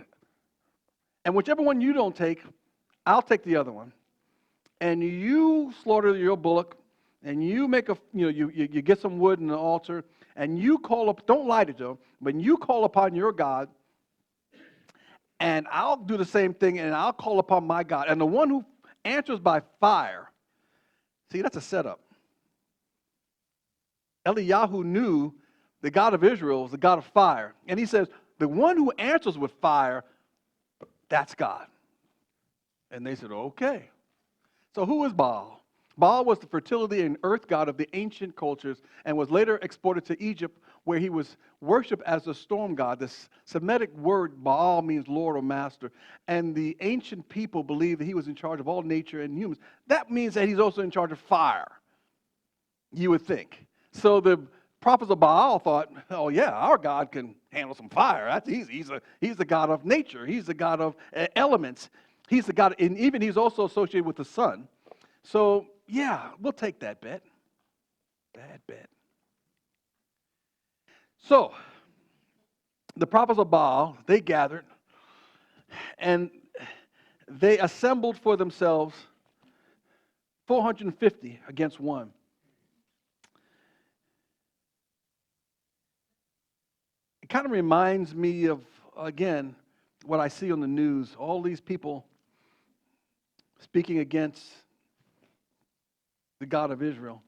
and whichever one you don't take, I'll take the other one. And you slaughter your bullock, and you make you get some wood in the altar, and you call up, don't light it though, but you call upon your God, and I'll do the same thing, and I'll call upon my God. And the one who answers by fire, see, that's a setup. Eliyahu knew the God of Israel was the God of fire. And he says, the one who answers with fire, that's God. And they said, okay. So who is Baal? Baal was the fertility and earth god of the ancient cultures and was later exported to Egypt, where he was worshipped as the storm god. The Semitic word Baal means Lord or Master. And the ancient people believed that he was in charge of all nature and humans. That means that he's also in charge of fire, you would think. So the prophets of Baal thought, oh yeah, our God can handle some fire. That's easy. He's the God of nature. He's the God of elements. He's the God, and even he's also associated with the sun. So yeah, we'll take that bet. Bad bet. So the prophets of Baal, they gathered, and they assembled for themselves 450 against one. It kind of reminds me of, again, what I see on the news. All these people speaking against the God of Israel.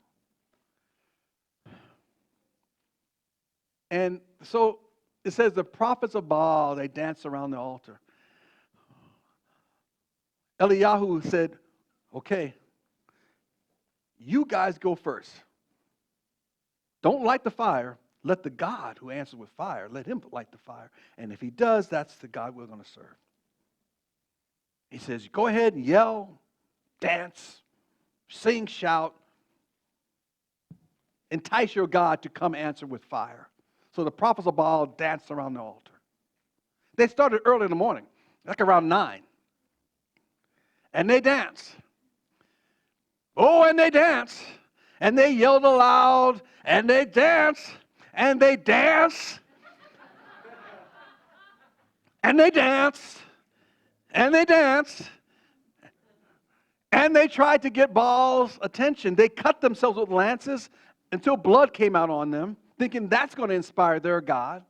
And so it says the prophets of Baal, they danced around the altar. Eliyahu said, okay, you guys go first. Don't light the fire. Let the God who answers with fire, let him light the fire. And if he does, that's the God we're going to serve. He says, go ahead and yell, dance, sing, shout. Entice your God to come answer with fire. So the prophets of Baal danced around the altar. They started early in the morning, like around 9. And they danced. Oh, and they danced. And they yelled aloud, and they danced. And they danced, and they danced, and they danced, and they tried to get Baal's attention. They cut themselves with lances until blood came out on them, thinking that's going to inspire their God.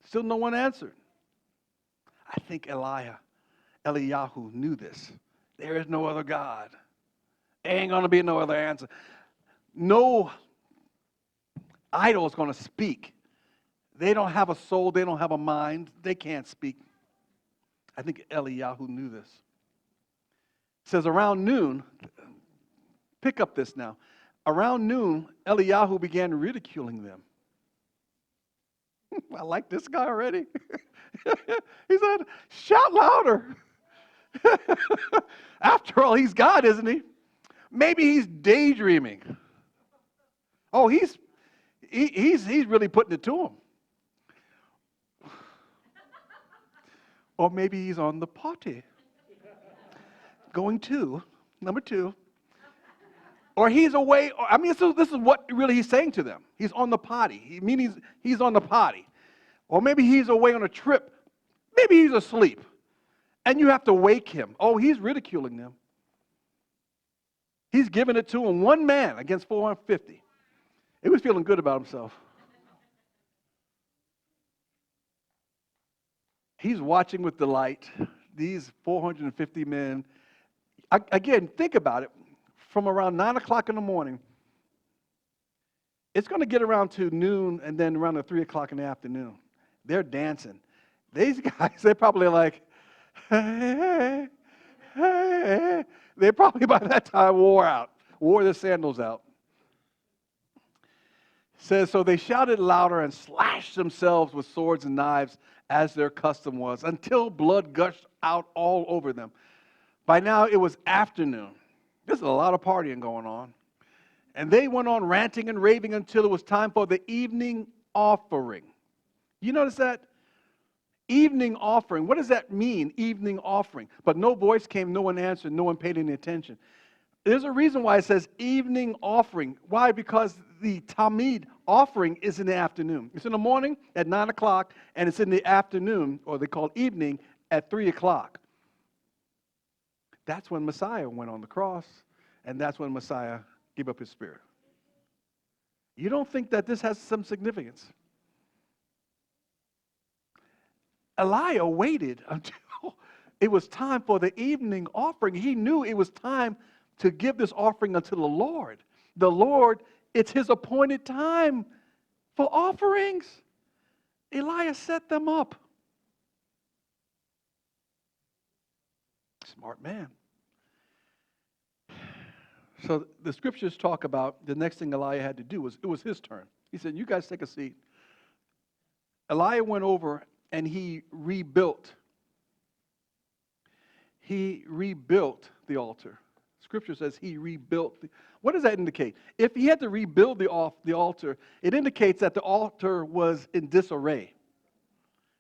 Still no one answered. I think Eliyahu knew this. There is no other God. There ain't going to be no other answer. No idol is going to speak. They don't have a soul. They don't have a mind. They can't speak. I think Eliyahu knew this. It says around noon, pick up this now. Around noon, Eliyahu began ridiculing them. I like this guy already. He said, shout louder. After all, he's God, isn't he? Maybe he's daydreaming. Oh, he's really putting it to him. Or maybe he's on the potty. Going to, number 2. Or he's away. I mean, so this is what really he's saying to them. He's on the potty. He's on the potty. Or maybe he's away on a trip. Maybe he's asleep. And you have to wake him. Oh, he's ridiculing them. He's giving it to him. One man against 450. He was feeling good about himself. He's watching with delight. These 450 men. Again, think about it. From around 9 o'clock in the morning, it's going to get around to noon and then around to 3 o'clock in the afternoon. They're dancing. These guys, they're probably like, hey, hey, hey. They probably by that time wore their sandals out. It says, so they shouted louder and slashed themselves with swords and knives as their custom was, until blood gushed out all over them. By now it was afternoon. There's a lot of partying going on. And they went on ranting and raving until it was time for the evening offering. You notice that? Evening offering. What does that mean, evening offering? But no voice came, no one answered, no one paid any attention. There's a reason why it says evening offering. Why? Because the Talmud offering is in the afternoon. It's in the morning at 9 o'clock, and it's in the afternoon, or they call evening, at 3 o'clock. That's when Messiah went on the cross, and that's when Messiah gave up his spirit. You don't think that this has some significance? Eliyah waited until it was time for the evening offering. He knew it was time to give this offering unto the Lord. The Lord, it's his appointed time for offerings. Eliyah set them up. Smart man. So the scriptures talk about the next thing Eliyah had to do was, it was his turn. He said, you guys take a seat. Eliyah went over and he rebuilt. He rebuilt the altar. Scripture says he rebuilt. What does that indicate? If he had to rebuild the altar, it indicates that the altar was in disarray.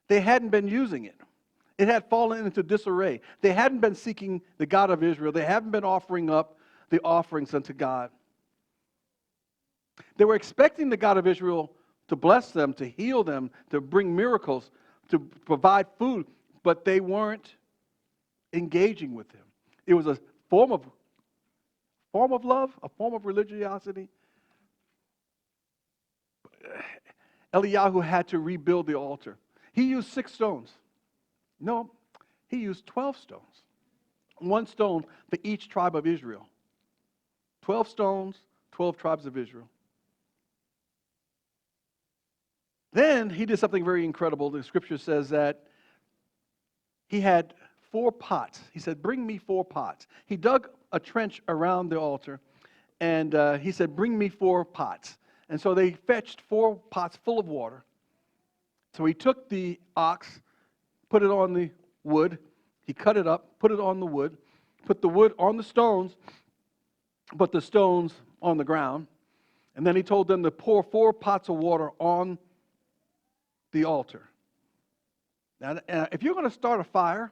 They hadn't been using it. It had fallen into disarray. They hadn't been seeking the God of Israel. They haven't been offering up the offerings unto God. They were expecting the God of Israel to bless them, to heal them, to bring miracles, to provide food, but they weren't engaging with him. It was a form of love, a form of religiosity. Eliyahu had to rebuild the altar. He used 6 stones. No, he used 12 stones. 1 stone for each tribe of Israel. 12 stones, 12 tribes of Israel. Then he did something very incredible. The scripture says that he had 4 pots. He said, bring me 4 pots. He dug a trench around the altar, and he said, bring me 4 pots. And so they fetched 4 pots full of water. So he took the ox, put it on the wood. He cut it up, put it on the wood, put the wood on the stones, put the stones on the ground. And then he told them to pour 4 pots of water on the altar. Now, if you're going to start a fire,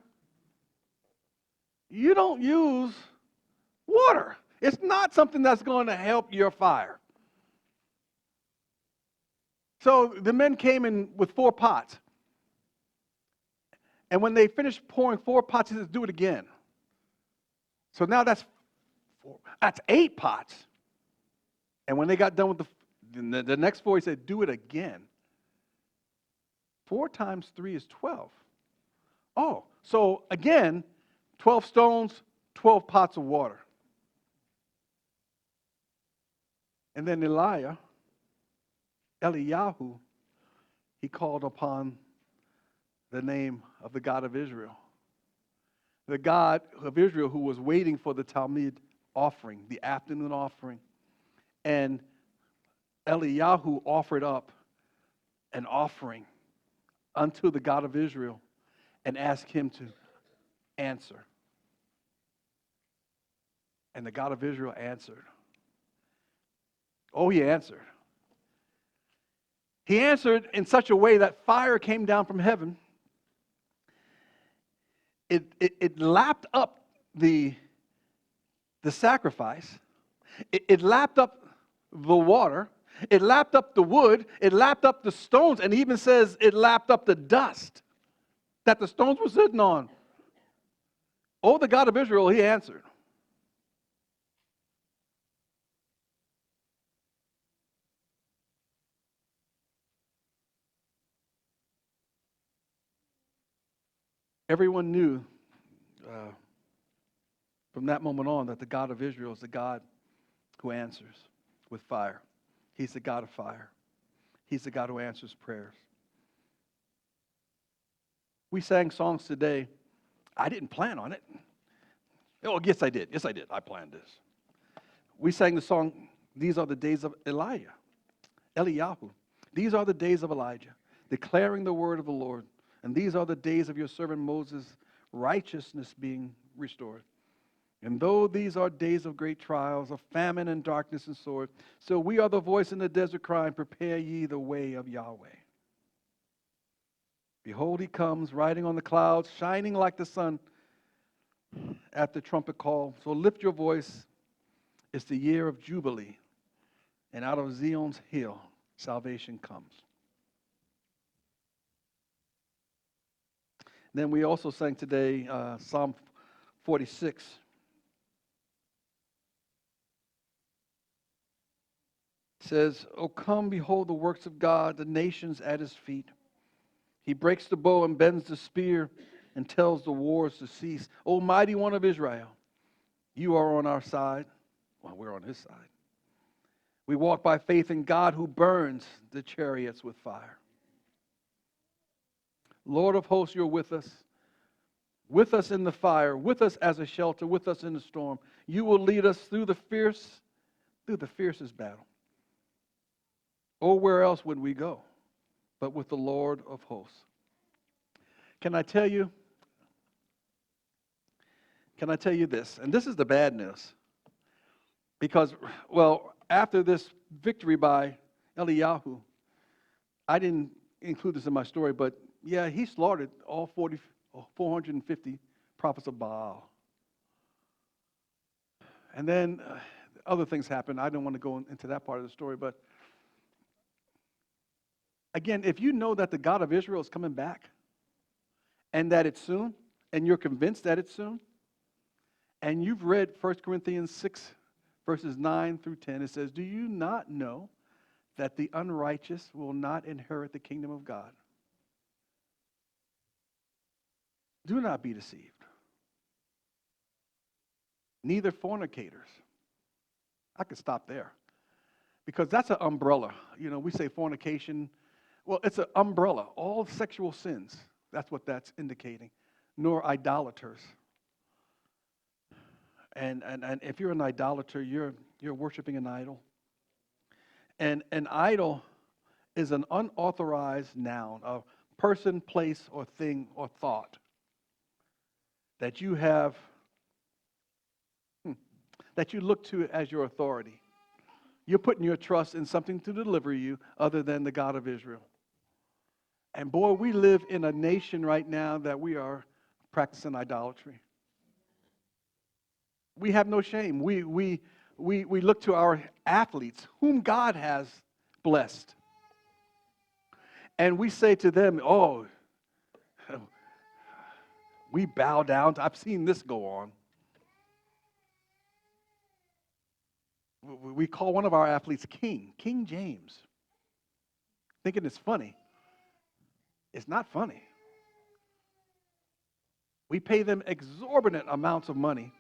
you don't use water. It's not something that's going to help your fire. So the men came in with 4 pots. And when they finished pouring 4 pots, he said, do it again. So now that's 8 pots. And when they got done with the next 4, he said, do it again. 4 times 3 is 12. Oh, so again, 12 stones, 12 pots of water. And then Eliyahu, he called upon the name of the God of Israel. The God of Israel who was waiting for the Talmud offering, the afternoon offering. And Eliyahu offered up an offering unto the God of Israel and asked him to answer. And the God of Israel answered. Oh, he answered. He answered in such a way that fire came down from heaven. It lapped up the sacrifice. It lapped up the water. It lapped up the wood. It lapped up the stones. And it even says it lapped up the dust that the stones were sitting on. Oh, the God of Israel, he answered. Everyone knew from that moment on that the God of Israel is the God who answers with fire. He's the God of fire. He's the God who answers prayers. We sang songs today. I didn't plan on it. Oh, yes, I did. Yes, I did. I planned this. We sang the song, These Are the Days of Eliyahu. These are the days of Elijah, declaring the word of the Lord. And these are the days of your servant Moses, righteousness being restored. And though these are days of great trials, of famine and darkness and sword, so we are the voice in the desert crying, prepare ye the way of Yahweh. Behold, he comes, riding on the clouds, shining like the sun at the trumpet call. So lift your voice. It's the year of Jubilee. And out of Zion's hill, salvation comes. Then we also sang today Psalm 46. It says, "O come, behold the works of God, the nations at his feet. He breaks the bow and bends the spear and tells the wars to cease. O mighty one of Israel, you are on our side." Well, we're on his side. "We walk by faith in God who burns the chariots with fire." Lord of hosts, you're with us in the fire, with us as a shelter, with us in the storm. You will lead us through the fiercest battle. Oh, where else would we go but with the Lord of hosts? Can I tell you this? And this is the bad news. Because, well, after this victory by Eliyahu, I didn't include this in my story, but yeah, he slaughtered all 450 prophets of Baal. And then other things happened. I don't want to go into that part of the story, but again, if you know that the God of Israel is coming back and that it's soon, and you're convinced that it's soon, and you've read 1 Corinthians 6, verses 9 through 10, it says, "Do you not know that the unrighteous will not inherit the kingdom of God?" Do not be deceived. Neither fornicators. I could stop there. Because that's an umbrella. You know, we say fornication. Well, it's an umbrella. All sexual sins. That's what that's indicating. Nor idolaters. And if you're an idolater, you're worshiping an idol. And an idol is an unauthorized noun, a person, place, or thing, or thought that you have, that you look to as your authority. You're putting your trust in something to deliver you other than the God of Israel. And boy, we live in a nation right now that we are practicing idolatry. We have no shame. We look to our athletes, whom God has blessed. And we say to them, oh, we bow down. I've seen this go on. We call one of our athletes King James, thinking it's funny. It's not funny. We pay them exorbitant amounts of money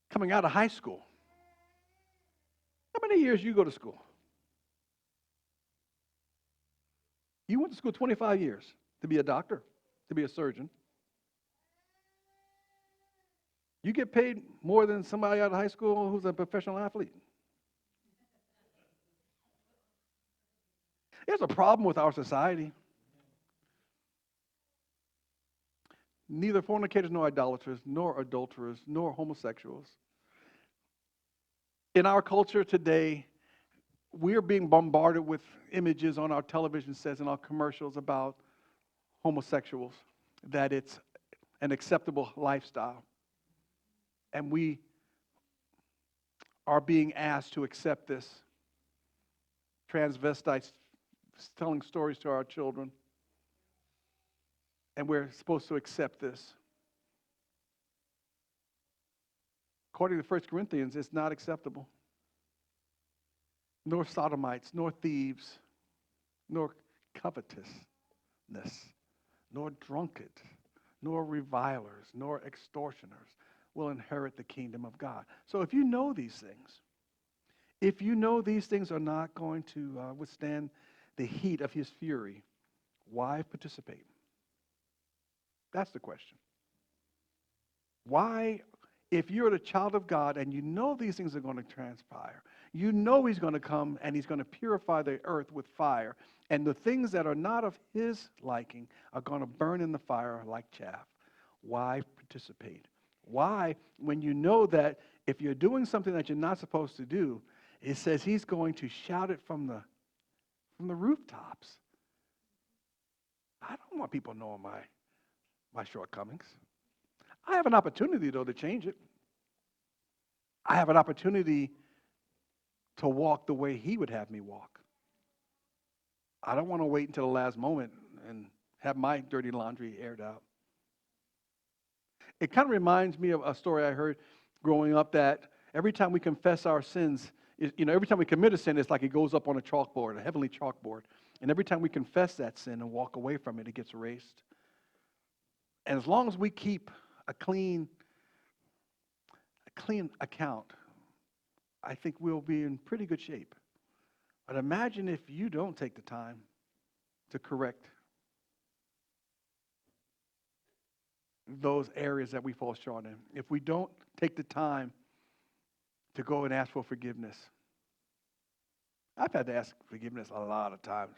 coming out of high school. How many years you go to school? You went to school 25 years to be a doctor, to be a surgeon. You get paid more than somebody out of high school who's a professional athlete. There's a problem with our society. Neither fornicators, nor idolaters, nor adulterers, nor homosexuals. In our culture today, we're being bombarded with images on our television sets and our commercials about homosexuals, that it's an acceptable lifestyle. And we are being asked to accept this. Transvestites telling stories to our children. And we're supposed to accept this. According to 1 Corinthians, it's not acceptable. Nor sodomites, nor thieves, nor covetousness, nor drunkards, nor revilers, nor extortioners will inherit the kingdom of God. So if you know these things are not going to withstand the heat of his fury, why participate? That's the question. Why, if you're a child of God and you know these things are going to transpire, you know he's going to come and he's going to purify the earth with fire, and the things that are not of his liking are going to burn in the fire like chaff, why participate? Why? When you know that if you're doing something that you're not supposed to do, it says he's going to shout it from the rooftops. I don't want people knowing my shortcomings. I have an opportunity, though, to change it. I have an opportunity to walk the way he would have me walk. I don't want to wait until the last moment and have my dirty laundry aired out. It kind of reminds me of a story I heard growing up that every time we confess our sins, every time we commit a sin, it's like it goes up on a chalkboard, a heavenly chalkboard. And every time we confess that sin and walk away from it, it gets erased. And as long as we keep a clean account, I think we'll be in pretty good shape. But imagine if you don't take the time to correct those areas that we fall short in. If we don't take the time to go and ask for forgiveness. I've had to ask forgiveness a lot of times.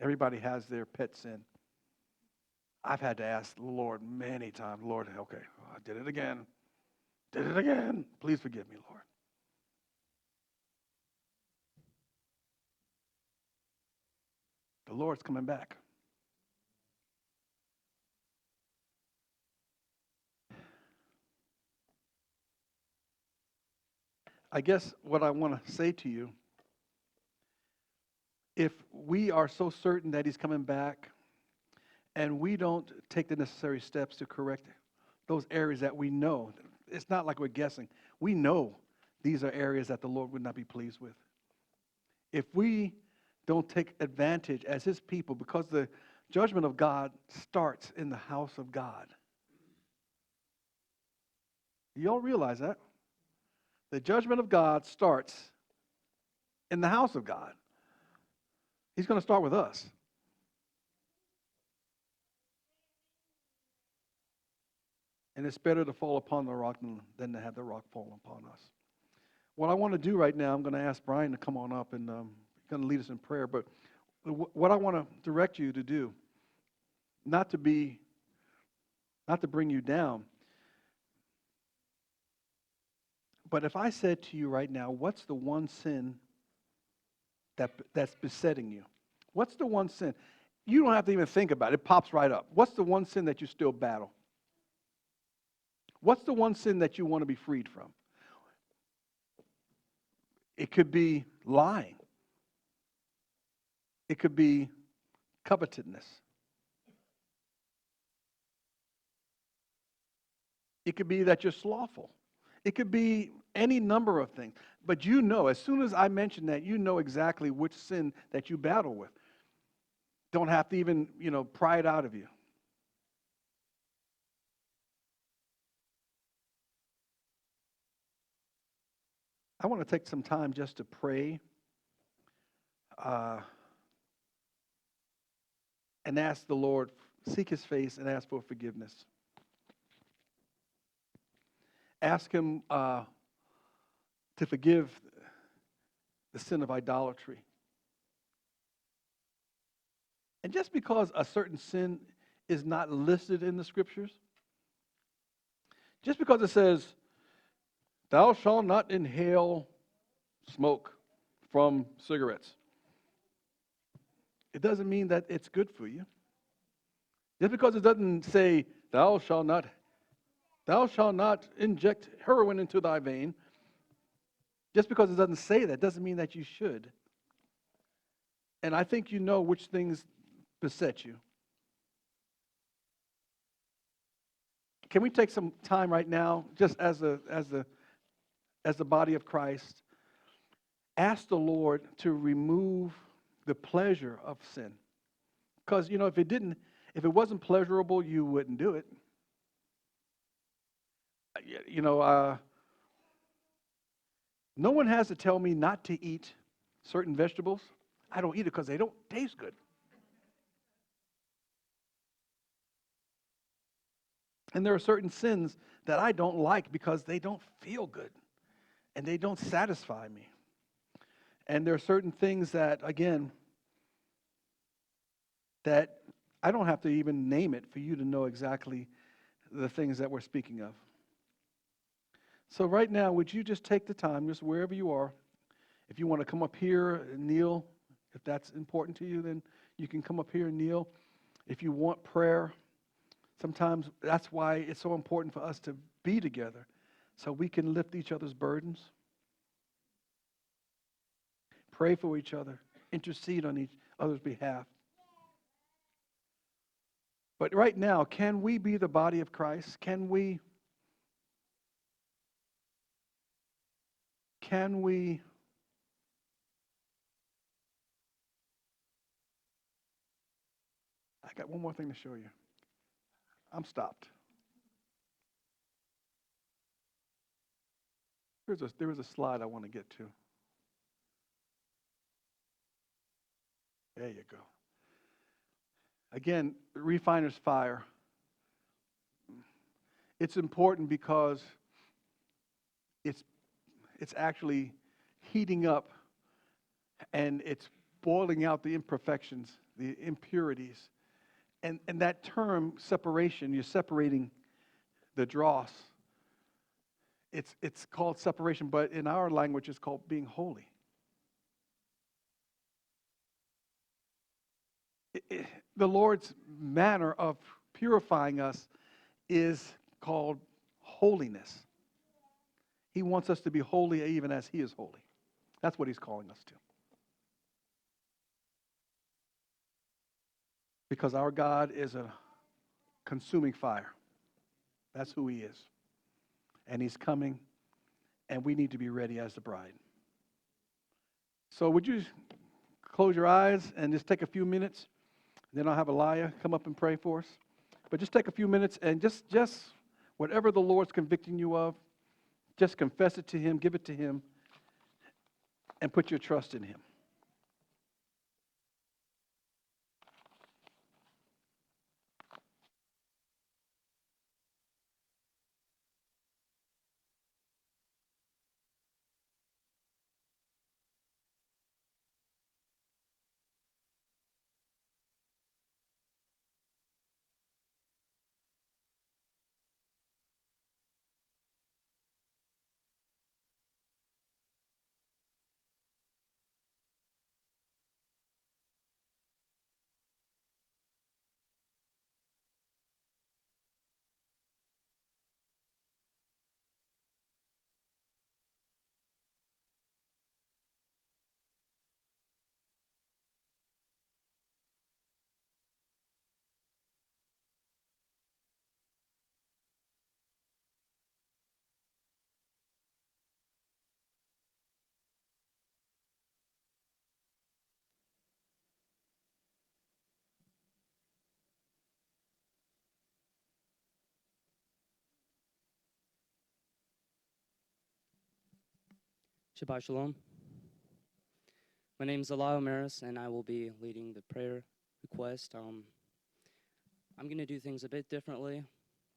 Everybody has their pet sin. I've had to ask the Lord many times, Lord, okay, I did it again. Did it again. Please forgive me, Lord. The Lord's coming back. I guess what I want to say to you, if we are so certain that he's coming back and we don't take the necessary steps to correct those areas that we know, it's not like we're guessing. We know these are areas that the Lord would not be pleased with. If we don't take advantage as his people, because the judgment of God starts in the house of God. You all realize that? The judgment of God starts in the house of God. He's going to start with us. And it's better to fall upon the rock than to have the rock fall upon us. What I want to do right now, I'm going to ask Brian to come on up and he's going to lead us in prayer. But what I want to direct you to do, not to bring you down, but if I said to you right now, what's the one sin that's besetting you? What's the one sin? You don't have to even think about it. It pops right up. What's the one sin that you still battle? What's the one sin that you want to be freed from? It could be lying. It could be covetousness. It could be that you're slothful. It could be any number of things. But you know, as soon as I mention that, you know exactly which sin that you battle with. Don't have to even, pry it out of you. I want to take some time just to pray and ask the Lord, seek his face and ask for forgiveness. Ask him to forgive the sin of idolatry. And just because a certain sin is not listed in the scriptures, just because it says, thou shalt not inhale smoke from cigarettes, it doesn't mean that it's good for you. Just because it doesn't say, thou shalt not inject heroin into thy vein, just because it doesn't say that doesn't mean that you should. And I think you know which things beset you. Can we take some time right now, just as the body of Christ, ask the Lord to remove the pleasure of sin? Because if it wasn't pleasurable, you wouldn't do it. No one has to tell me not to eat certain vegetables. I don't eat it because they don't taste good. And there are certain sins that I don't like because they don't feel good and they don't satisfy me. And there are certain things that, again, that I don't have to even name it for you to know exactly the things that we're speaking of. So right now, would you just take the time, just wherever you are, if you want to come up here and kneel, if that's important to you, then you can come up here and kneel. If you want prayer, sometimes that's why it's so important for us to be together, so we can lift each other's burdens, pray for each other, intercede on each other's behalf. But right now, can we be the body of Christ? Can we I got one more thing to show you. I'm stopped. There was a slide I want to get to. There you go. Again, refiner's fire. It's important because it's actually heating up and it's boiling out the imperfections, the impurities. And that term, separation, you're separating the dross. It's called separation, but in our language it's called being holy. The Lord's manner of purifying us is called holiness. He wants us to be holy even as He is holy. That's what He's calling us to. Because our God is a consuming fire. That's who He is. And He's coming, and we need to be ready as the bride. So would you close your eyes and just take a few minutes? Then I'll have Eliyah come up and pray for us. But just take a few minutes and just whatever the Lord's convicting you of, just confess it to Him, give it to Him, and put your trust in Him. Shabbat Shalom. My name is Allmaras, and I will be leading the prayer request. I'm going to do things a bit differently.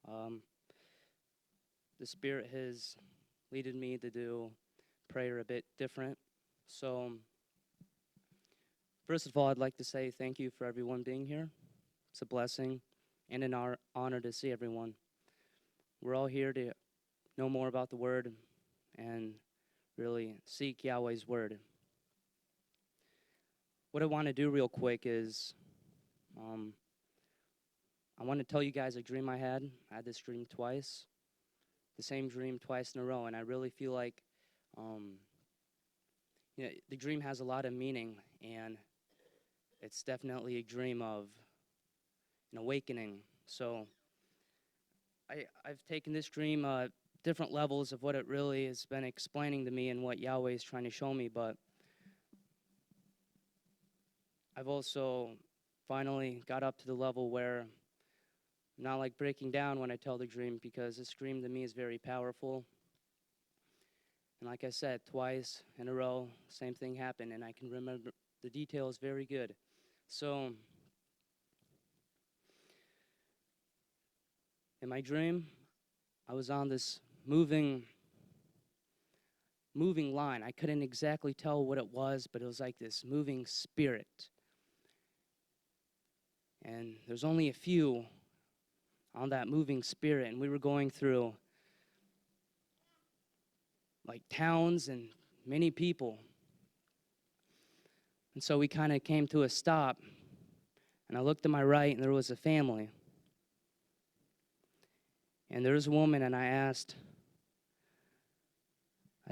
The Spirit has leaded me to do prayer a bit different. So, first of all, I'd like to say thank you for everyone being here. It's a blessing and an honor to see everyone. We're all here to know more about the Word and really seek Yahweh's Word. What I want to do real quick is I want to tell you guys a dream I had. I had this dream twice, the same dream twice in a row, and I really feel like the dream has a lot of meaning, and it's definitely a dream of an awakening. So I've taken this dream different levels of what it really has been explaining to me and what Yahweh is trying to show me, but I've also finally got up to the level where I'm not like breaking down when I tell the dream, because this dream to me is very powerful. And like I said, twice in a row, same thing happened, and I can remember the details very good. So in my dream, I was on this moving line. I couldn't exactly tell what it was, but it was like this moving spirit. And there's only a few on that moving spirit, and we were going through like towns and many people. And so we kind of came to a stop, and I looked to my right, and there was a family. And there was a woman, and I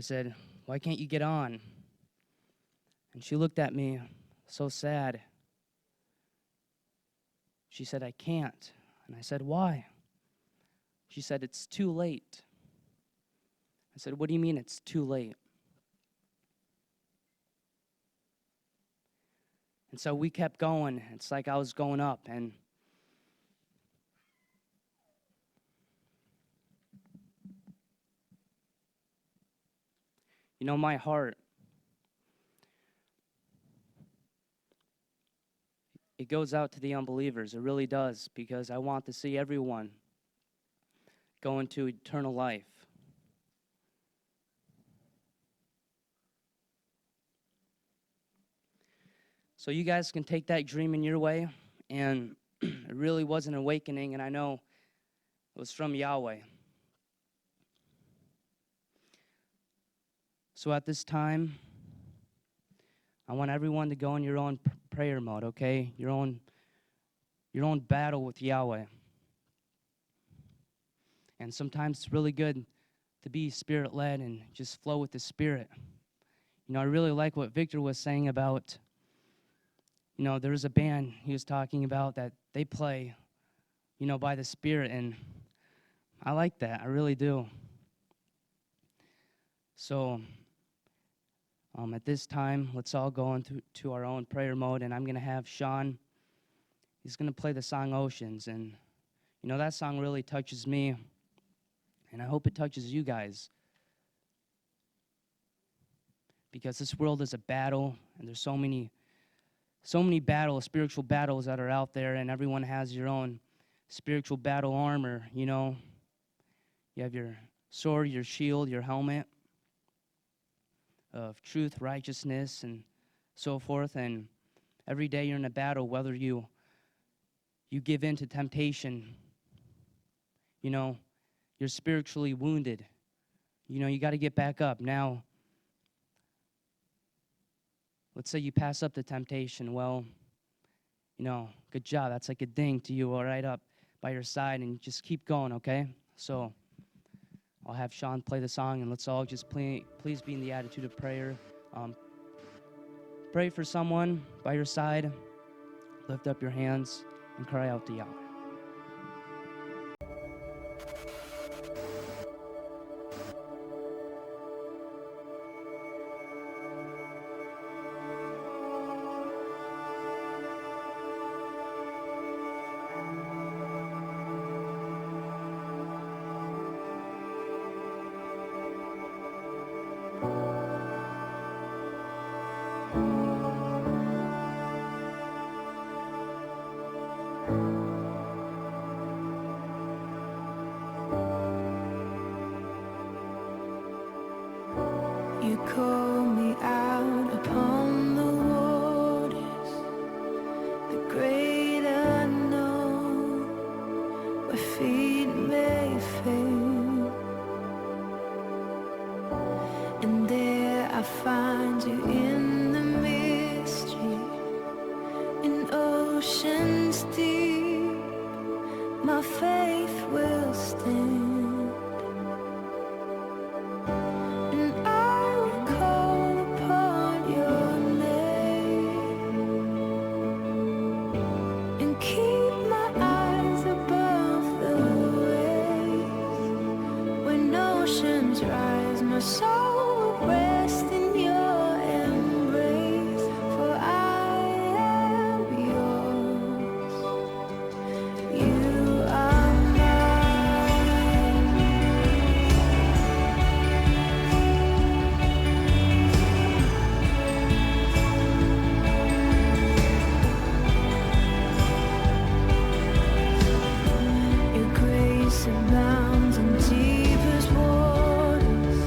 said, "Why can't you get on?" And she looked at me so sad. She said, "I can't." And I said, "Why?" She said, "It's too late." I said, "What do you mean it's too late?" And so we kept going. It's like I was going up, and you know, my heart, it goes out to the unbelievers. It really does, because I want to see everyone go into eternal life. So you guys can take that dream in your way, and it really was an awakening, and I know it was from Yahweh. So at this time, I want everyone to go in your own prayer mode, okay? Your own battle with Yahweh. And sometimes it's really good to be Spirit-led and just flow with the Spirit. You know, I really like what Victor was saying about, you know, there's a band he was talking about that they play, you know, by the Spirit, and I like that. I really do. So at this time, let's all go into our own prayer mode, and I'm going to have Sean, he's going to play the song Oceans, and, you know, that song really touches me, and I hope it touches you guys, because this world is a battle, and there's so many battles, spiritual battles that are out there, and everyone has your own spiritual battle armor, you know. You have your sword, your shield, your helmet of truth, righteousness, and so forth, and every day you're in a battle, whether you give in to temptation, you know, you're spiritually wounded. You know, you got to get back up. Now, let's say you pass up the temptation. Well, you know, good job. That's like a ding to you, all right, up by your side, and just keep going, okay? So I'll have Sean play the song, and let's all just please be in the attitude of prayer. Pray for someone by your side. Lift up your hands and cry out to Yahweh. You call me out upon the waters, the great unknown, where feet may fail. And there I find you in the mystery, in oceans deep, my faith will stand. Soul rest in your embrace, for I am yours. You are mine. Your grace abounds in deepest waters.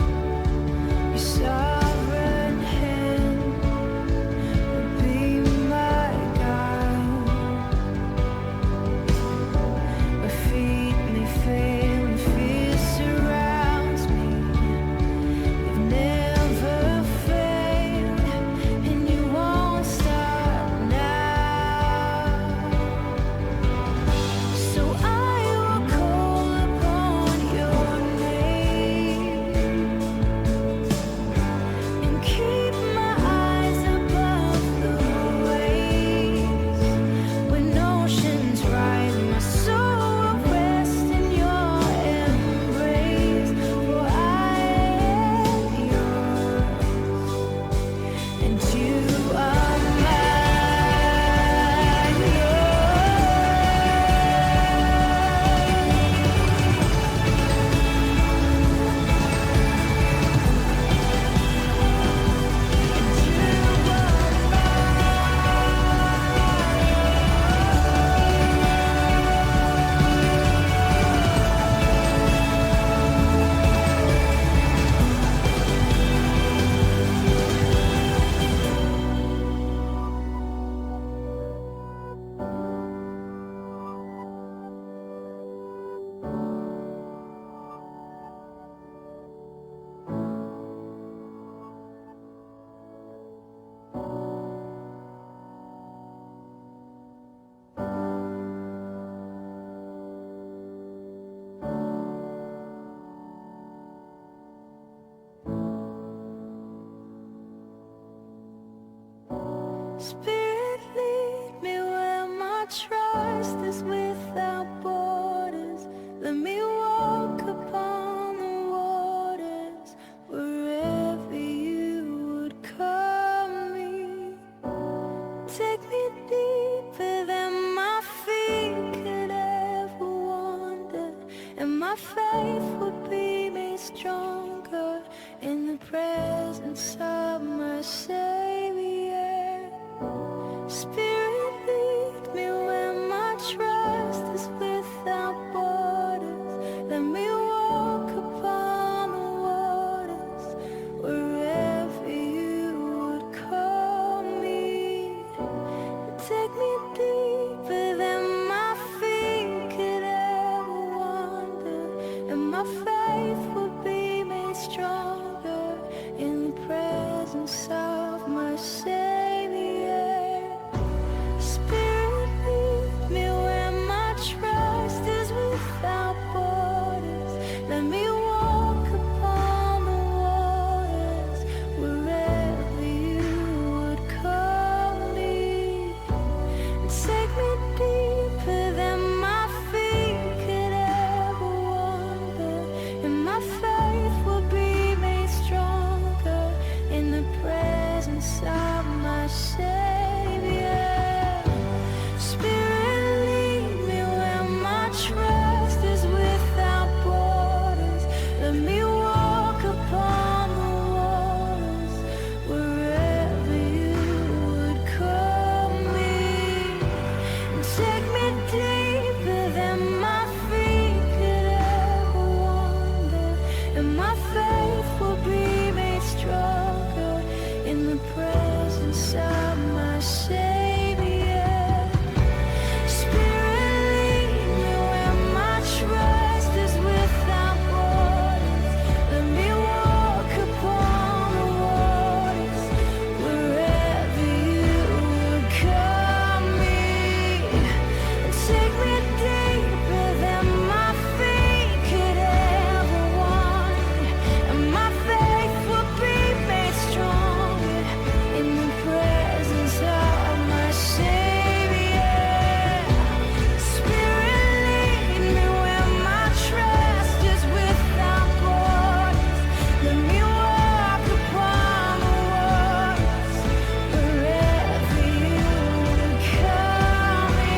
Spirit, lead me where my trust is without borders. Let me walk upon the waters wherever you would call me. Take me deeper than my feet could ever wander, and my faith would be made stronger in the presence of my Savior. Spirit, lead me where my trust is without borders. Let me walk upon the waters wherever you would call me. Take me deeper than my feet could ever wander, and my faith will be made stronger in the presence of my Savior. Spirit, lead me where my trust is without borders. Let me walk upon the waters wherever you would call me. Take me deeper than my feet could ever wander, and my faith will be made stronger in the presence of my Savior. Spirit, lead me where my trust is without borders. Let me walk upon the waters wherever you would call me. Take me deeper than my feet could ever wander, and my faith will be made stronger in the presence of my Savior. Spirit, lead me where my trust is without borders. Let me walk upon the waters wherever you would call me. Take me deeper than my feet could ever wander, and my faith will be made stronger in the presence of my Savior. Spirit, lead me where my trust is without borders. Let me walk upon the waters wherever you would call me.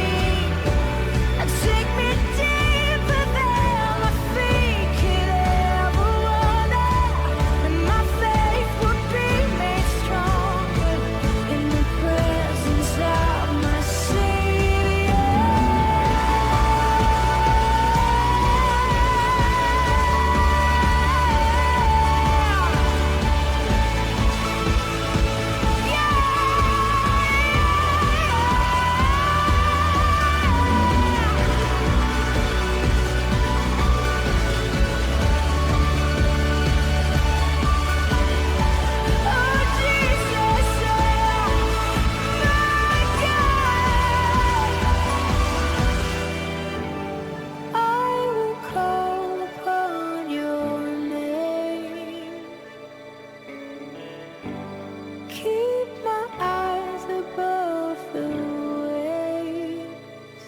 Take me deeper than my feet could ever wander, and my faith would be made stronger in the presence of my Savior. Oh Jesus, my God, I will call upon your name. Keep my eyes above the waves.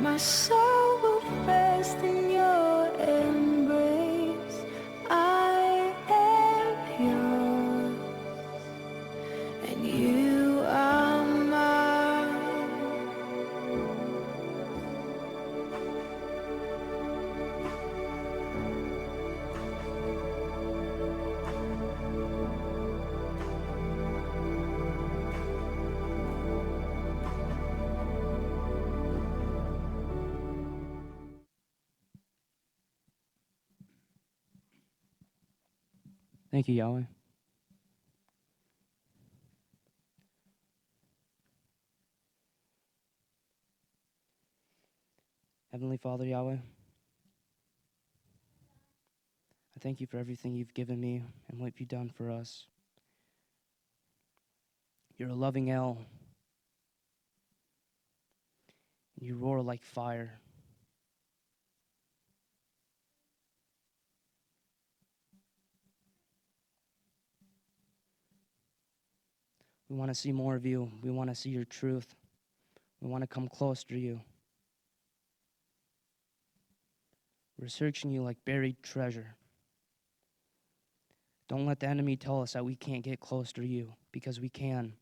My soul will rest in your embrace. I am yours, and you are mine. Thank you, Yahweh. Heavenly Father, Yahweh, I thank you for everything you've given me and what you've done for us. You're a loving El, and you roar like fire. We want to see more of you. We want to see your truth. We want to come close to you. We're searching you like buried treasure. Don't let the enemy tell us that we can't get close to you, because we can.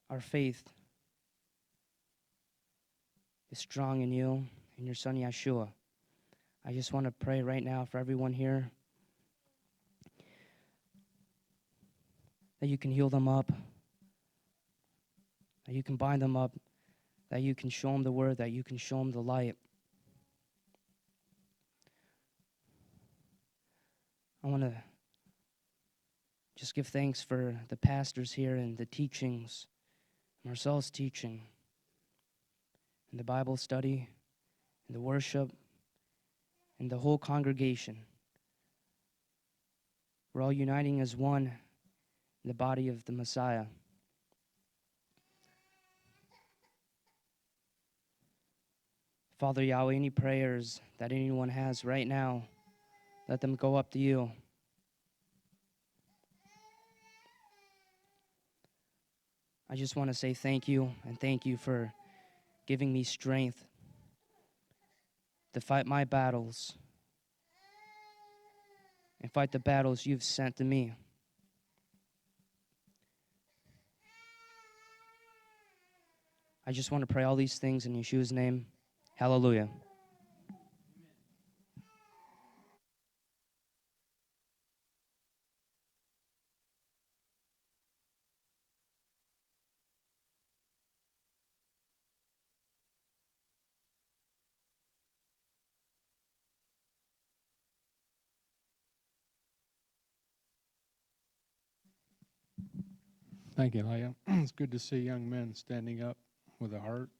Our faith is strong in you and your son Yeshua. I just want to pray right now for everyone here that you can heal them up, that you can bind them up, that you can show them the word, that you can show them the light. I want to just give thanks for the pastors here and the teachings, Marcel's teaching, and the Bible study, and the worship, and the whole congregation. We're all uniting as one in the body of the Messiah. Father Yahweh, any prayers that anyone has right now, let them go up to you. I just want to say thank you, and thank you for giving me strength to fight my battles and fight the battles you've sent to me. I just want to pray all these things in Yeshua's name. Hallelujah. Thank you, Eliyah. It's good to see young men standing up with a heart,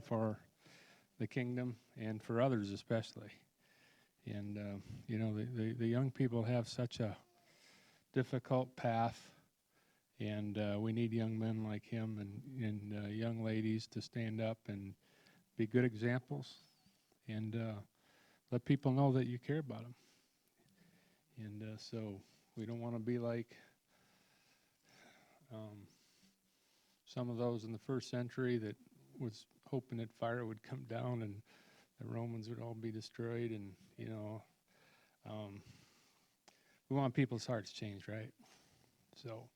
for the kingdom and for others especially. And, the young people have such a difficult path, and we need young men like him and young ladies to stand up and be good examples and let people know that you care about them. And so we don't want to be like some of those in the first century that was hoping that fire would come down and the Romans would all be destroyed. And, we want people's hearts changed, right? So,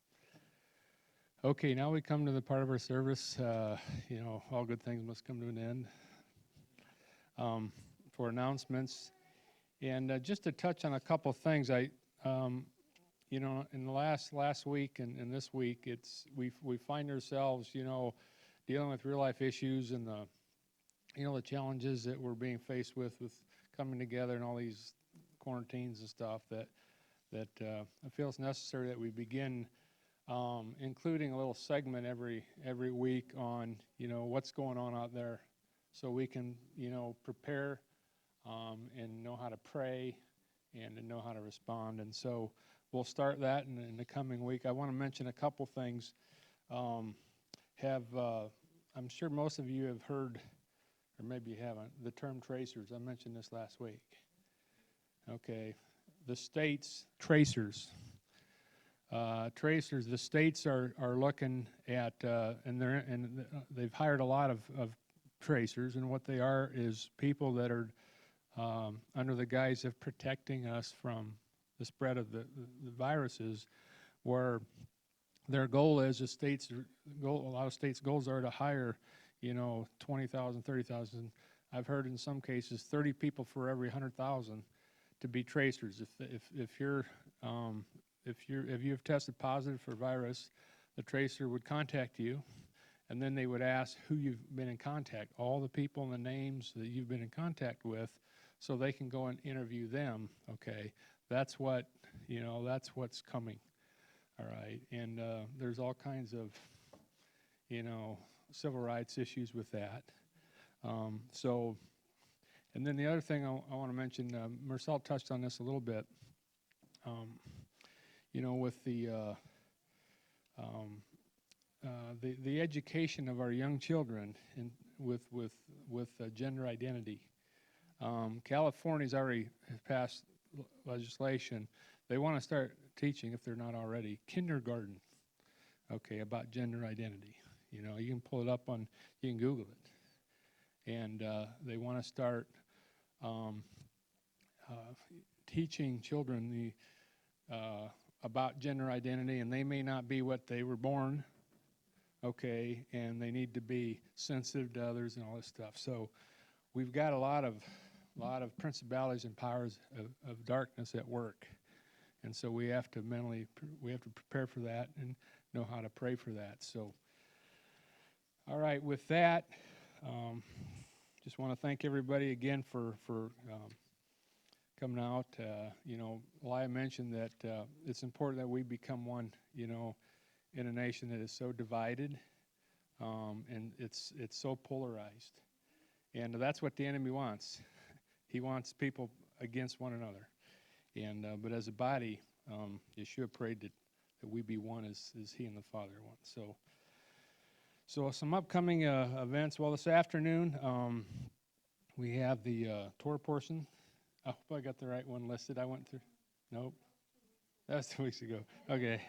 okay, now we come to the part of our service, all good things must come to an end. For announcements. And just to touch on a couple things, in the last week and this week, we find ourselves, dealing with real life issues and the challenges that we're being faced with coming together and all these quarantines and stuff. That I feel it's necessary that we begin including a little segment every week on what's going on out there, so we can prepare and know how to pray and to know how to respond. And so we'll start that in the coming week. I want to mention a couple things. I'm sure most of you have heard, or maybe you haven't, the term tracers. I mentioned this last week. Okay, the states, tracers. The states are looking at, and they've hired a lot of tracers, and what they are is people that are under the guise of protecting us from the spread of the viruses, where their goal is, a lot of states' goals are to hire, 20,000, 30,000. I've heard in some cases 30 people for every 100,000 to be tracers. If you've tested positive for virus, the tracer would contact you, and then they would ask who you've been in contact, all the people and the names that you've been in contact with, so they can go and interview them. Okay, that's what's coming. All right, and there's all kinds of, civil rights issues with that. And then the other thing I want to mention, Marcel touched on this a little bit, with the education of our young children and with gender identity. California's already passed legislation they want to start teaching, if they're not already, kindergarten, okay, about gender identity. You know, you can pull it up on, you can Google it. And they want to start teaching children about gender identity, and they may not be what they were born, okay, and they need to be sensitive to others and all this stuff. So we've got a lot of principalities and powers of darkness at work, and so we have to prepare for that and know how to pray for that. So, all right, with that, just want to thank everybody again for coming out. You know, Eliyah mentioned that it's important that we become one, you know, in a nation that is so divided, and it's so polarized. And that's what the enemy wants. He wants people against one another. And but as a body, Yeshua prayed that we be one as he and the Father are one. So some upcoming events. Well, this afternoon we have the tour portion. I hope I got the right one listed. I went through. Nope. That was 2 weeks ago. Okay.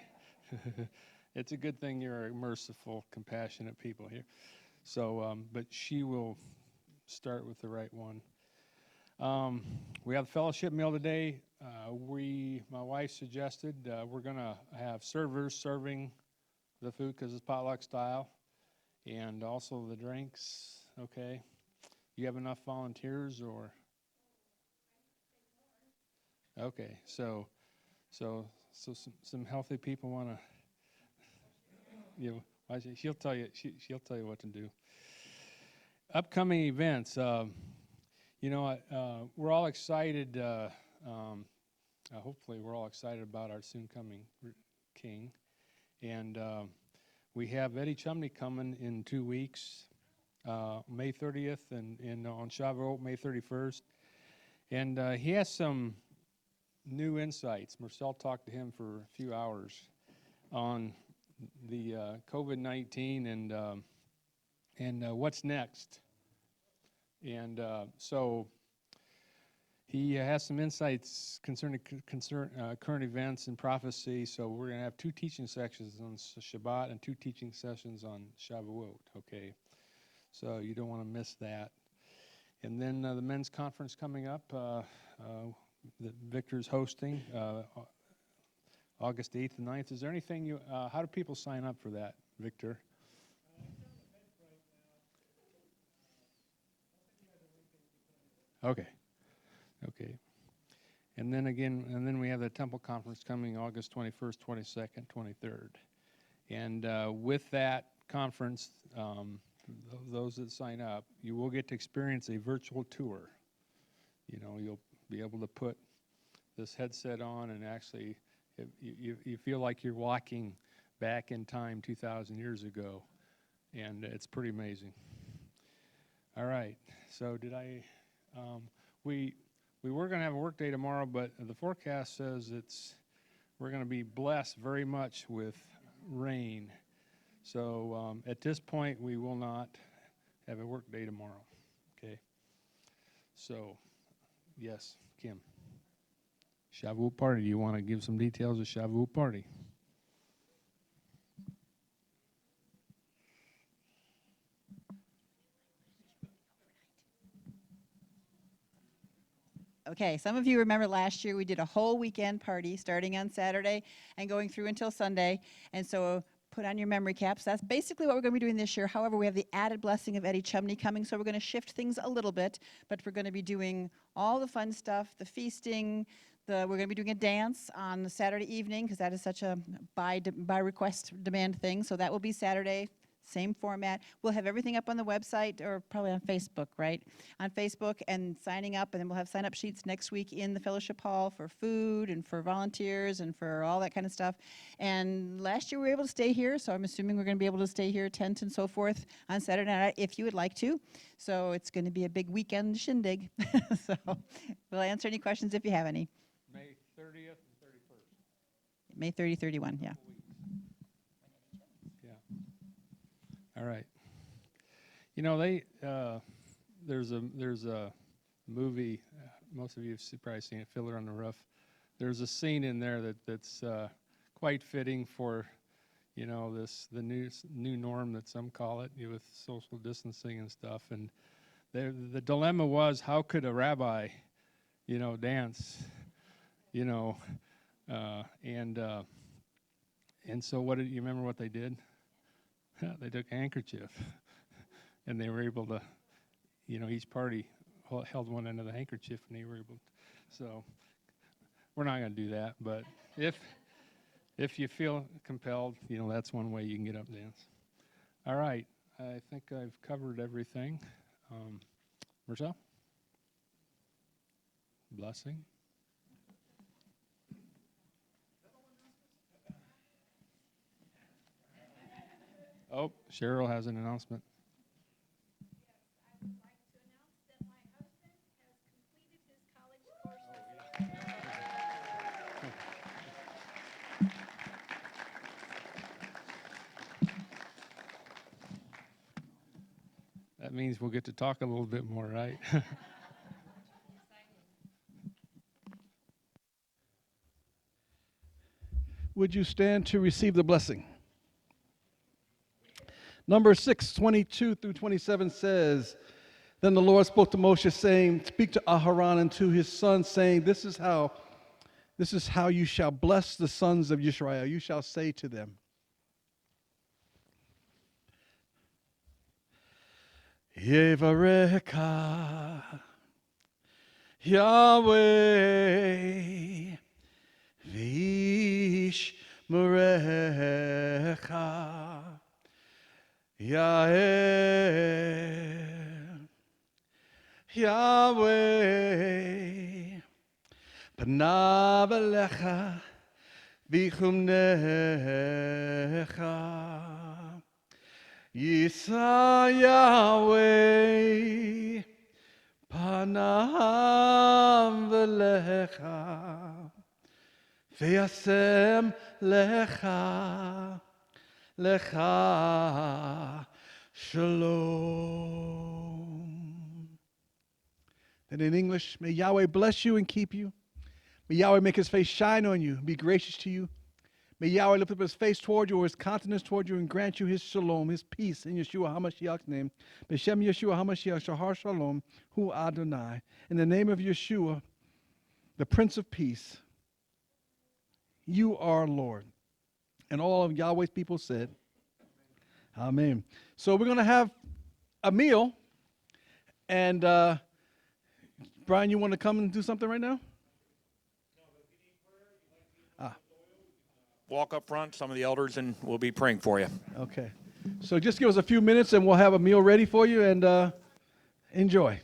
It's a good thing you're a merciful, compassionate people here. So, but she will start with the right one. We have the fellowship meal today. My wife suggested we're going to have servers serving the food because it's potluck style, and also the drinks. Okay. You have enough volunteers, or? Okay. So some healthy people want to. You know, she'll tell you. She'll tell you what to do. Upcoming events. You know, we're all excited. Hopefully, we're all excited about our soon coming King, and we have Eddie Chumney coming in 2 weeks, May 30th, and on Shavuot, May 31st, and he has some new insights. Marcel talked to him for a few hours on the COVID-19 and what's next. And so he has some insights concerning current events and prophecy. So we're going to have 2 teaching sessions on Shabbat and 2 teaching sessions on Shavuot. Okay, so you don't want to miss that. And then the men's conference coming up that Victor's hosting. August 8th and 9th. Is there anything how do people sign up for that, Victor? Okay. And then we have the temple conference coming August 21st, 22nd, 23rd. And with that conference, those that sign up, you will get to experience a virtual tour. You know, you'll be able to put this headset on and actually you feel like you're walking back in time 2,000 years ago, and it's pretty amazing. All right, so we were going to have a work day tomorrow, but the forecast says we're going to be blessed very much with rain. So at this point, we will not have a work day tomorrow. Okay. So, yes, Kim. Shavuot party. Do you want to give some details of Shavuot party? Okay, some of you remember last year we did a whole weekend party starting on Saturday and going through until Sunday. And so put on your memory caps. That's basically what we're going to be doing this year. However, we have the added blessing of Eddie Chumney coming, so we're going to shift things a little bit. But we're going to be doing all the fun stuff, the feasting. We're going to be doing a dance on Saturday evening because that is such a by request demand thing. So that will be Saturday. Same format. We'll have everything up on the website or probably on Facebook, right? On Facebook and signing up, and then we'll have sign-up sheets next week in the fellowship hall for food and for volunteers and for all that kind of stuff. And last year we were able to stay here, so I'm assuming we're going to be able to stay here, tent and so forth on Saturday night if you would like to. So it's going to be a big weekend shindig. So we'll answer any questions if you have any. May 30th and 31st. May 30, 31, yeah. All right. You know, there's a movie, most of you have probably seen it, Fiddler on the Roof. there's a scene in there that's quite fitting for, the new norm that some call it, with social distancing and stuff. And the dilemma was, how could a rabbi, dance, and so what did you remember what they did? They took a handkerchief, and they were able to, each party held one end of the handkerchief, and they were able to. So we're not going to do that, but if you feel compelled, that's one way you can get up and dance. All right, I think I've covered everything. Marcel? Blessing. Oh, Cheryl has an announcement. That means we'll get to talk a little bit more, right? Would you stand to receive the blessing? Number 6:22 through 27 says, Then the Lord spoke to Moshe, saying, Speak to Aharon and to his sons, saying, This is how you shall bless the sons of Israel. You shall say to them, Yevarecha Yahweh v'yishmerecha Yael Yahweh panav elecha v'chumnecha Yisa Yahweh panav elecha v'yasem lecha lecha shalom. Then in English, may Yahweh bless you and keep you. May Yahweh make his face shine on you, be gracious to you. May Yahweh lift up his face toward you or his countenance toward you and grant you his shalom, his peace in Yeshua HaMashiach's name. B'Shem Yeshua HaMashiach Shahar Shalom Hu Adonai. In the name of Yeshua, the Prince of Peace, you are Lord. And all of Yahweh's people said, Amen. So we're going to have a meal. And Brian, you want to come and do something right now? Walk up front, some of the elders, and we'll be praying for you. Okay. So just give us a few minutes and we'll have a meal ready for you and enjoy.